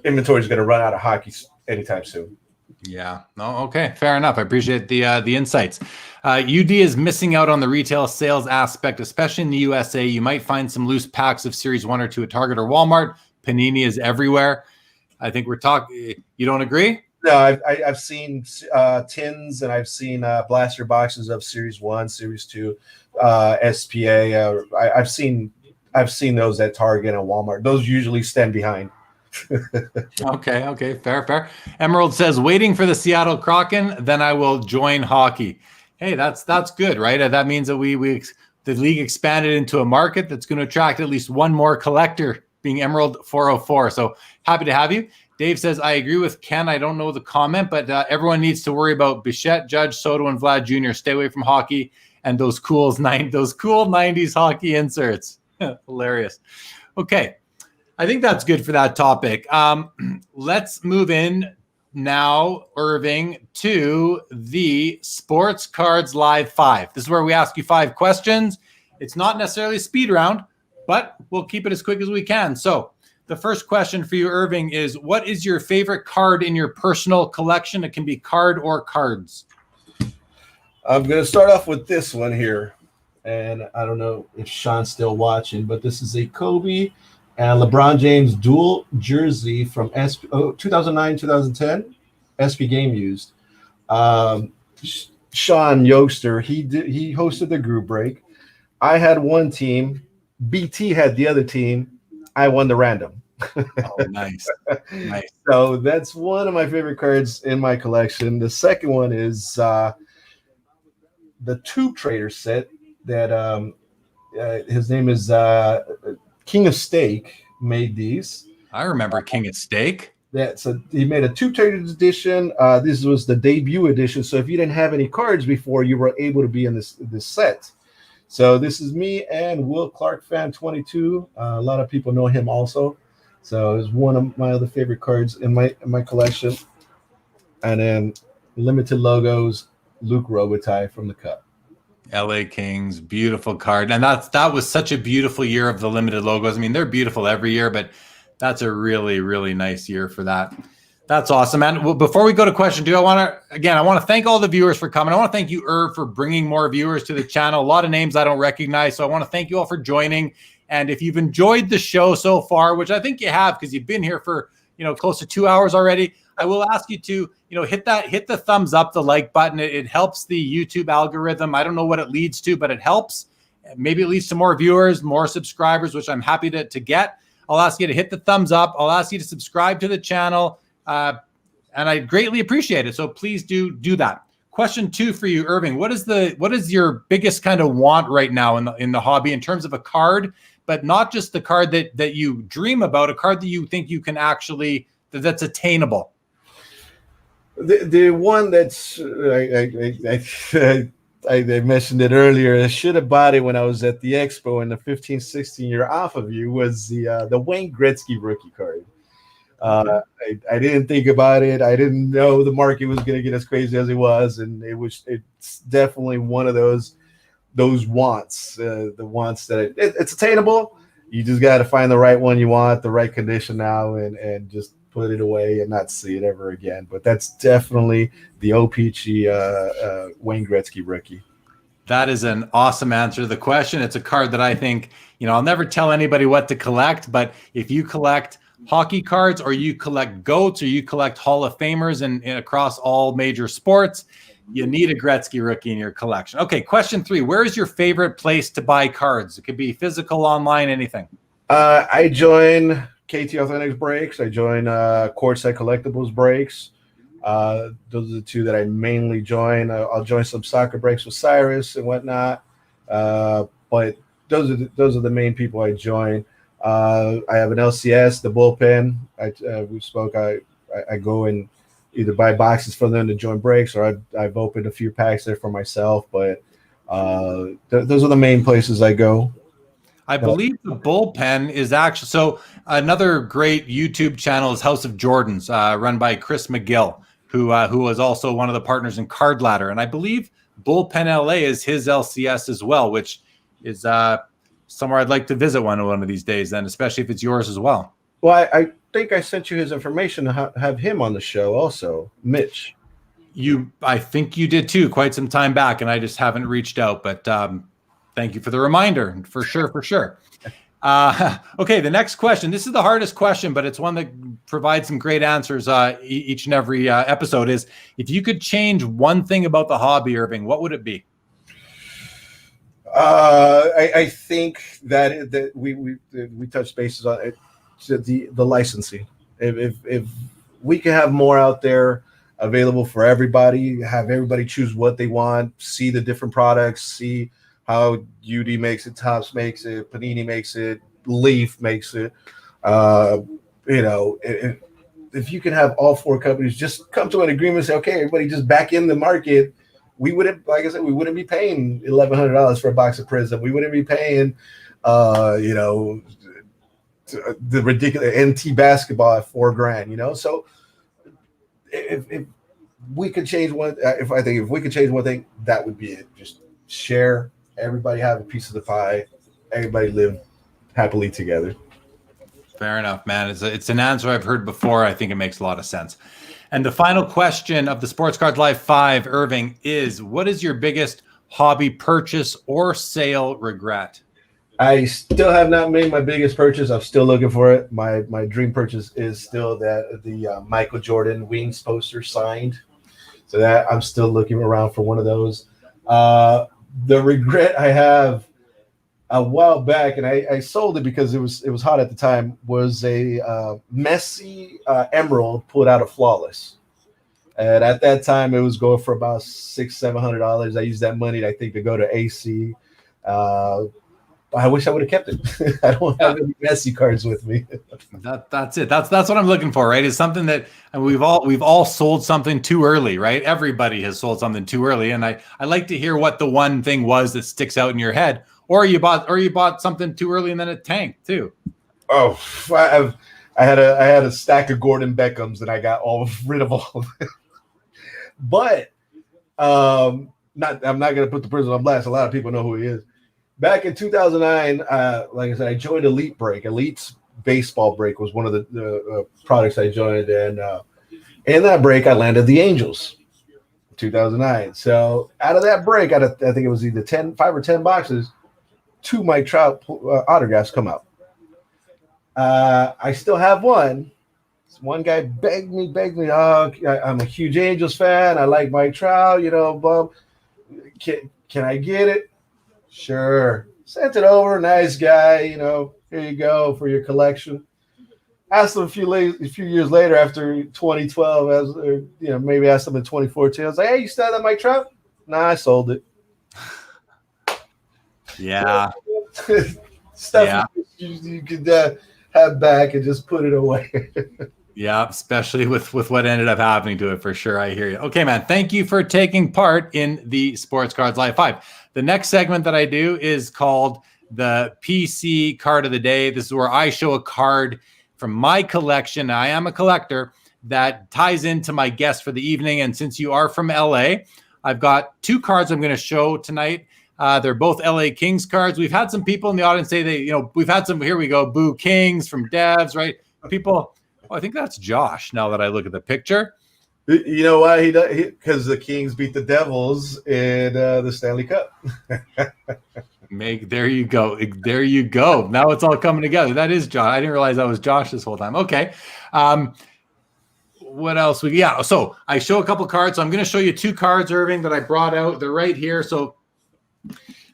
inventory is going to run out of hockey anytime soon. Yeah. No. Okay. Fair enough. I appreciate the insights. UD is missing out on the retail sales aspect, especially in the USA. You might find some loose packs of Series 1 or 2 at Target or Walmart. Panini is everywhere. I think we're talking. You don't agree? No, I've seen tins, and I've seen blaster boxes of Series 1, Series 2, SPA. I've seen those at Target and Walmart. Those usually stand behind. Okay, fair. Emerald says, waiting for the Seattle Kraken, then I will join hockey. Hey, that's good, right? That means that the league expanded into a market that's going to attract at least one more collector, being Emerald 404. So happy to have you. Dave says, I agree with Ken. I don't know the comment, but everyone needs to worry about Bichette, Judge, Soto, and Vlad Jr. Stay away from hockey and those cool 90s hockey inserts. Hilarious. Okay. I think that's good for that topic. Let's move in now, Irving, to the Sports Cards Live 5. This is where we ask you 5 questions. It's not necessarily a speed round, but we'll keep it as quick as we can. So the first question for you, Irving, is what is your favorite card in your personal collection? It can be card or cards. I'm going to start off with this one here. And I don't know if Sean's still watching, but this is a Kobe and LeBron James dual jersey from 2009-2010 SP Game Used. Sean Yoster, he hosted the group break. I had one team. BT had the other team. I won the random. Oh, nice. So that's one of my favorite cards in my collection. The second one is the Tube Trader set that his name is King of Steak made these. I remember King of Steak. Yeah, so he made a Tube Trader edition. This was the debut edition. So if you didn't have any cards before, you were able to be in this set. So this is me and Will Clark Fan 22. A lot of people know him also. So it's one of my other favorite cards in my collection. And then limited logos, Luke Robitaille from the Cup. LA Kings, beautiful card. And that was such a beautiful year of the limited logos. I mean, they're beautiful every year, but that's a really, really nice year for that. That's awesome. And before we go to question 2, I want to thank all the viewers for coming. I want to thank you, Irv, for bringing more viewers to the channel. A lot of names I don't recognize. So I want to thank you all for joining. And if you've enjoyed the show so far, which I think you have, because you've been here for, close to 2 hours already, I will ask you to, hit the thumbs up, the like button. It helps the YouTube algorithm. I don't know what it leads to, but it helps. Maybe it leads to more viewers, more subscribers, which I'm happy to get. I'll ask you to hit the thumbs up. I'll ask you to subscribe to the channel. And I greatly appreciate it. So please do that. Question 2 for you, Irving. What is your biggest kind of want right now in the hobby in terms of a card, but not just the card that you dream about, a card that you think you can actually, that's attainable? The one that's I mentioned it earlier. I should have bought it when I was at the expo in the 15-16 year off of you was the Wayne Gretzky rookie card. I didn't think about it. I didn't know the market was going to get as crazy as it was, and it's definitely one of those wants. The wants that it's attainable. You just got to find the right one you want, the right condition now, and just put it away and not see it ever again. But that's definitely the OPG Wayne Gretzky rookie. That is an awesome answer to the question. It's a card that I think, I'll never tell anybody what to collect, but if you collect hockey cards or you collect GOATs or you collect Hall of Famers and across all major sports, you need a Gretzky rookie in your collection. Okay, question 3. Where is your favorite place to buy cards? It could be physical, online, anything. I join KT Authentics breaks. I join Courtside Collectibles breaks. Those are the 2 that I mainly join. I'll join some soccer breaks with Cyrus and whatnot. But those are the main people I join. I have an LCS, the bullpen. We spoke. I go and either buy boxes for them to join breaks, or I've opened a few packs there for myself. But those are the main places I go. I believe the bullpen is actually, so another great YouTube channel is House of Jordans, run by Chris McGill, who was also one of the partners in Card Ladder. And I believe Bullpen LA is his LCS as well, which is somewhere I'd like to visit one of these days, then, especially if it's yours as well. Well, I think I sent you his information to have him on the show also, Mitch. I think you did too, quite some time back, and I just haven't reached out, but thank you for the reminder, for sure. Okay, the next question. This is the hardest question, but it's one that provides some great answers each and every episode. Is if you could change one thing about the hobby, Irving, what would it be? I think that we touched bases on it, the licensing. If we can have more out there available for everybody, have everybody choose what they want, see the different products, see how UD makes it, Topps makes it, Panini makes it, Leaf makes it. If you can have all four companies just come to an agreement and say, okay, everybody just back in the market, we wouldn't, like I said, we wouldn't be paying $1,100 for a box of Prism. We wouldn't be paying, the ridiculous NT basketball at $4,000. So if we could change one, if we could change one thing, that would be it. Just share. Everybody have a piece of the pie. Everybody live happily together. Fair enough, man. It's an answer I've heard before. I think it makes a lot of sense. And the final question of the Sports Cards Live 5, Irving, is what is your biggest hobby purchase or sale regret? I still have not made my biggest purchase. I'm still looking for it. My dream purchase is still the Michael Jordan Wings poster signed. So that I'm still looking around for one of those. The regret I have a while back, and I sold it because it was hot at the time, was a Messi Emerald pulled out of Flawless. And at that time, it was going for about $600-700. I used that money, I think, to go to AC. I wish I would have kept it. I don't have any Messi cards with me. That's it. That's what I'm looking for, right? Is something that, and we've all sold something too early, right? Everybody has sold something too early, and I like to hear what the one thing was that sticks out in your head, or you bought something too early and then it tanked too. Oh, I had a stack of Gordon Beckhams and I got rid of all of them. But I'm not going to put the person on blast. A lot of people know who he is. Back in 2009, like I said, I joined Elite Break. Elite's baseball break was one of the products I joined, and in that break, I landed the Angels, 2009. So out of that break, I think it was either 5 or 10 boxes, 2 Mike Trout autographs come out. I still have one. One guy begged me, oh, I'm a huge Angels fan. I like Mike Trout, Bob. Can I get it? Sure. Sent it over. Nice guy. Here you go for your collection. Asked him a few years later, after 2012, maybe asked him in 2014. I was like, hey, you still have that Mike Trout? Nah, I sold it. Yeah. Stuff you could have back and just put it away. Yeah, especially with what ended up happening to it, for sure. I hear you. Okay, man. Thank you for taking part in the Sports Cards Live 5. The next segment that I do is called the PC Card of the Day. This is where I show a card from my collection. I am a collector that ties into my guest for the evening. And since you are from LA, I've got 2 cards I'm going to show tonight. They're both LA Kings cards. We've had some people in the audience say we've had some, here we go, Boo Kings from Devs, right? People, I think that's Josh now that I look at the picture. You know why he does? Because the Kings beat the Devils in the Stanley Cup. There you go. There you go. Now it's all coming together. That is Josh. I didn't realize that was Josh this whole time. Okay. What else? So I show a couple cards. So I'm going to show you 2 cards, Irving, that I brought out. They're right here. So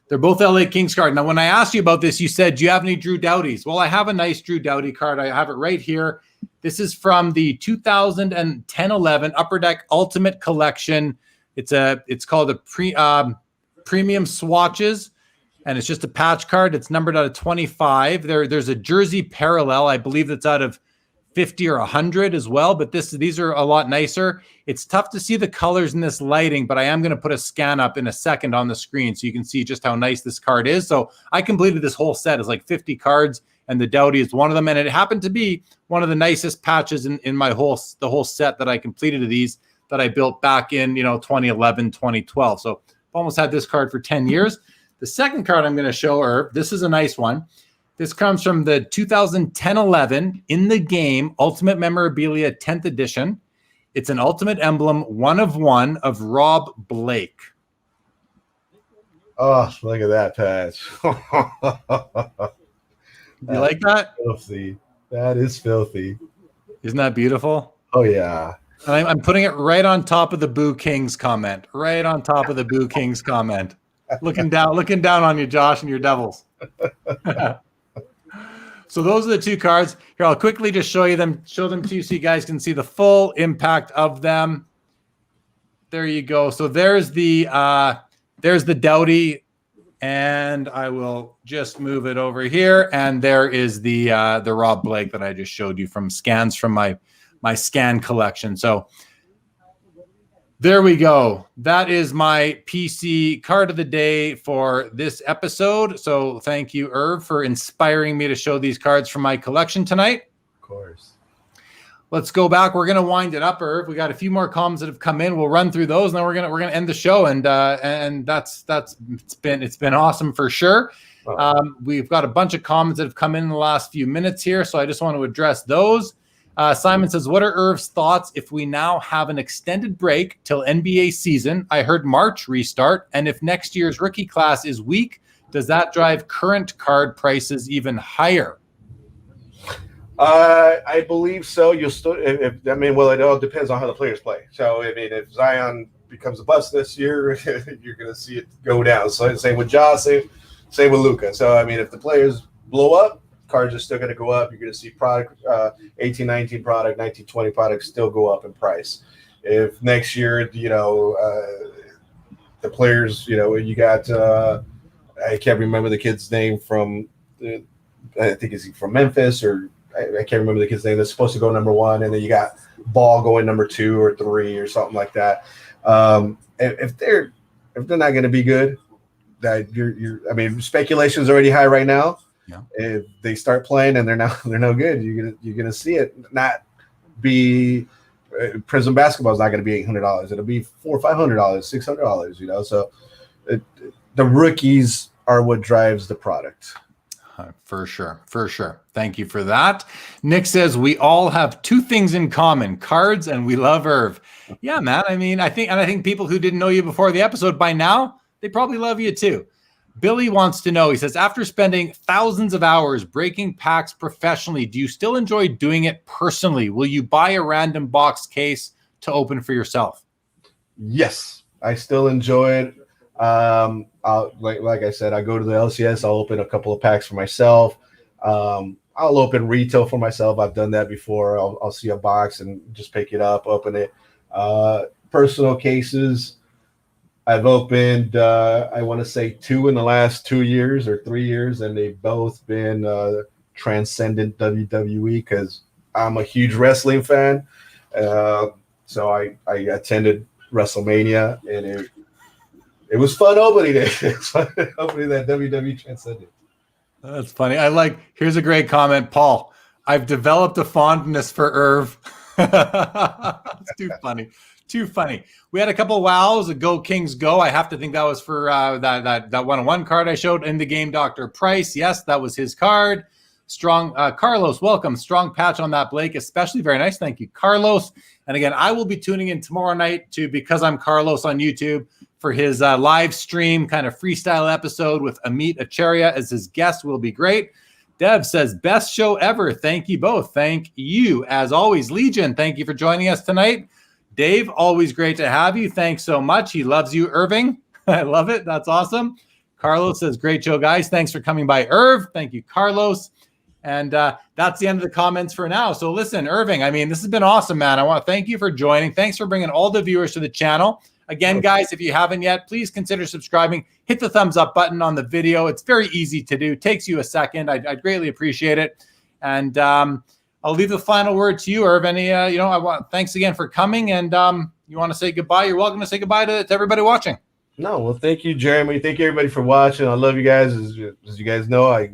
they're both LA Kings cards. Now, when I asked you about this, you said, do you have any Drew Doughties? Well, I have a nice Drew Doughty card. I have it right here. This is from the 2010-11 Upper Deck Ultimate Collection. It's called a Premium Swatches, and it's just a patch card. It's numbered out of 25. There's a jersey parallel, I believe, that's out of 50 or 100 as well, but these are a lot nicer. It's tough to see the colors in this lighting, but I am going to put a scan up in a second on the screen so you can see just how nice this card is. So I completed this whole set. It's like 50 cards, and the Doughty is one of them, and it happened to be one of the nicest patches in the whole set that I completed of these that I built back in 2011, 2012. So I've almost had this card for 10 years. The second card I'm going to show her, this is a nice one. This comes from the 2010-11 In the Game Ultimate Memorabilia 10th edition. It's an Ultimate Emblem 1/1 of Rob Blake. Oh, look at that patch. You like that? Filthy. That is filthy. Isn't that beautiful? Oh, yeah. And I'm putting it right on top of the Boo Kings comment. Right on top of the Boo Kings comment. Looking down on you, Josh, and your Devils. So those are the two cards. Here, I'll quickly just show them to you so you guys can see the full impact of them. There you go. So there's the Doughty, and I will just move it over here. And there is the Rob Blake that I just showed you from scans from my scan collection. So there we go. That is my PC card of the day for this episode. So thank you, Irv, for inspiring me to show these cards from my collection tonight. Of course. Let's go back. We're going to wind it up, Irv. We got a few more comments that have come in. We'll run through those, and then we're gonna end the show. And it's been awesome for sure. We've got a bunch of comments that have come in the last few minutes here, so I just want to address those. Simon says, what are Irv's thoughts if we now have an extended break till NBA season? I heard March restart. And if next year's rookie class is weak, does that drive current card prices even higher? I believe so. You'll still, well, it all depends on how the players play. So, if Zion becomes a bust this year, you're going to see it go down. So, same with Ja, same with Luka. So, if the players blow up, cards are still going to go up. You're going to see product, 18-19 product, 19-20 product still go up in price. If next year, the players, you got, I can't remember the kid's name from, I think is he from Memphis, or I can't remember the kid's name that's supposed to go number 1, and then you got Ball going number 2 or 3 or something like that. If they're not going to be good, that speculation is already high right now. Yeah. If they start playing and they're no good, you're gonna see it not be Prism basketball is not going to be $800. It'll be $400 or $500, $600. So the rookies are what drives the product. For sure. Thank you for that. Nick says we all have two things in common: cards, and we love Irv. Yeah, man. I think people who didn't know you before the episode by now, they probably love you too. Billy wants to know, he says, after spending thousands of hours breaking packs professionally, do you still enjoy doing it personally? Will you buy a random box case to open for yourself? Yes, I still enjoy it. Like I said, I go to the LCS, I'll open a couple of packs for myself. I'll open retail for myself. I've done that before. I'll see a box and just pick it up, open it. Personal cases, I've opened, I want to say 2 in the last 2 years or 3 years, and they've both been transcendent WWE because I'm a huge wrestling fan. So I attended WrestleMania, and it was fun opening it. It was fun opening that WWE transcendent. That's funny. Here's a great comment, Paul. I've developed a fondness for Irv. It's too funny. Too funny. We had a couple of wows, a Go Kings Go. I have to think that was for that 1-on-1 card I showed in the game, Dr. Price. Yes, that was his card. Strong. Carlos, welcome. Strong patch on that, Blake, especially. Very nice. Thank you, Carlos. And again, I will be tuning in tomorrow night to Because I'm Carlos on YouTube for his live stream kind of freestyle episode with Amit Acharya as his guest. Will be great. Dev says, best show ever. Thank you both. Thank you. As always, Legion, thank you for joining us tonight. Dave, always great to have you. Thanks so much. He loves you, Irving. I love it. That's awesome. Carlos says, great show, guys. Thanks for coming by, Irv. Thank you, Carlos. And that's the end of the comments for now. So listen, Irving, this has been awesome, man. I want to thank you for joining. Thanks for bringing all the viewers to the channel. Again, guys, if you haven't yet, please consider subscribing. Hit the thumbs up button on the video. It's very easy to do. Takes you a second. I'd greatly appreciate it. And I'll leave the final word to you, Irv. Thanks again for coming. And you want to say goodbye? You're welcome to say goodbye to everybody watching. No, well, thank you, Jeremy. Thank you, everybody, for watching. I love you guys. As you guys know,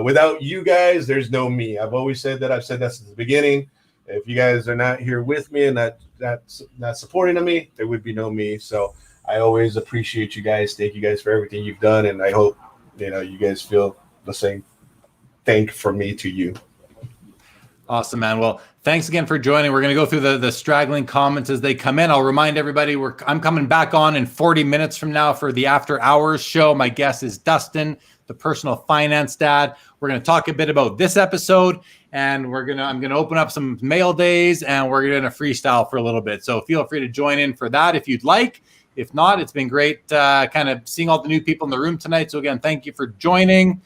without you guys, there's no me. I've always said that. I've said that since the beginning. If you guys are not here with me and not supporting me, there would be no me. So I always appreciate you guys. Thank you guys for everything you've done, and I hope you guys feel the same thank from me to you. Awesome, man. Well, thanks again for joining. We're going to go through the straggling comments as they come in. I'll remind everybody I'm coming back on in 40 minutes from now for the After Hours show. My guest is Dustin, the personal finance dad. We're going to talk a bit about this episode, and I'm going to open up some mail days, and we're going to freestyle for a little bit. So feel free to join in for that if you'd like. If not, it's been great kind of seeing all the new people in the room tonight. So again, thank you for joining.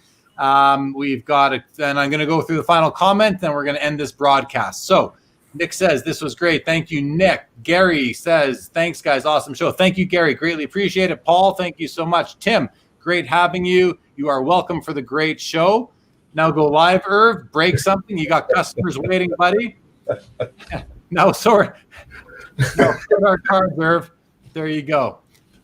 We've got and I'm going to go through the final comment, then we're going to end this broadcast. So Nick says, this was great. Thank you, Nick. Gary says, thanks, guys. Awesome show. Thank you, Gary. Greatly appreciate it. Paul, thank you so much. Tim, great having you. You are welcome for the great show. Now go live, Irv. Break something. You got customers waiting, buddy. No, sorry. No, put our cards, Irv. There you go.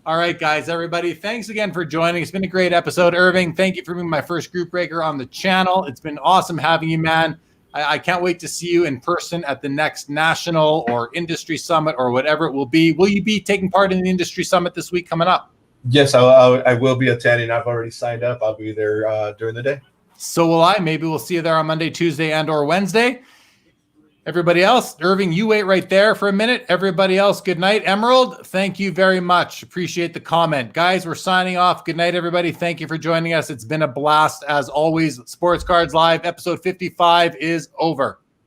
All right, guys, everybody, thanks again for joining. It's been a great episode. Irving, thank you for being my first group breaker on the channel. It's been awesome having you, man. I can't wait to see you in person at the next national or industry summit or whatever it will be. Will you be taking part in the industry summit this week coming up? Yes, I will be attending. I've already signed up. I'll be there during the day. So will I. Maybe we'll see you there on Monday, Tuesday, and or Wednesday. Everybody else, Irving, you wait right there for a minute. Everybody else, good night. Emerald, thank you very much. Appreciate the comment. Guys, we're signing off. Good night, everybody. Thank you for joining us. It's been a blast as always. Sports Cards Live, episode 55 is over.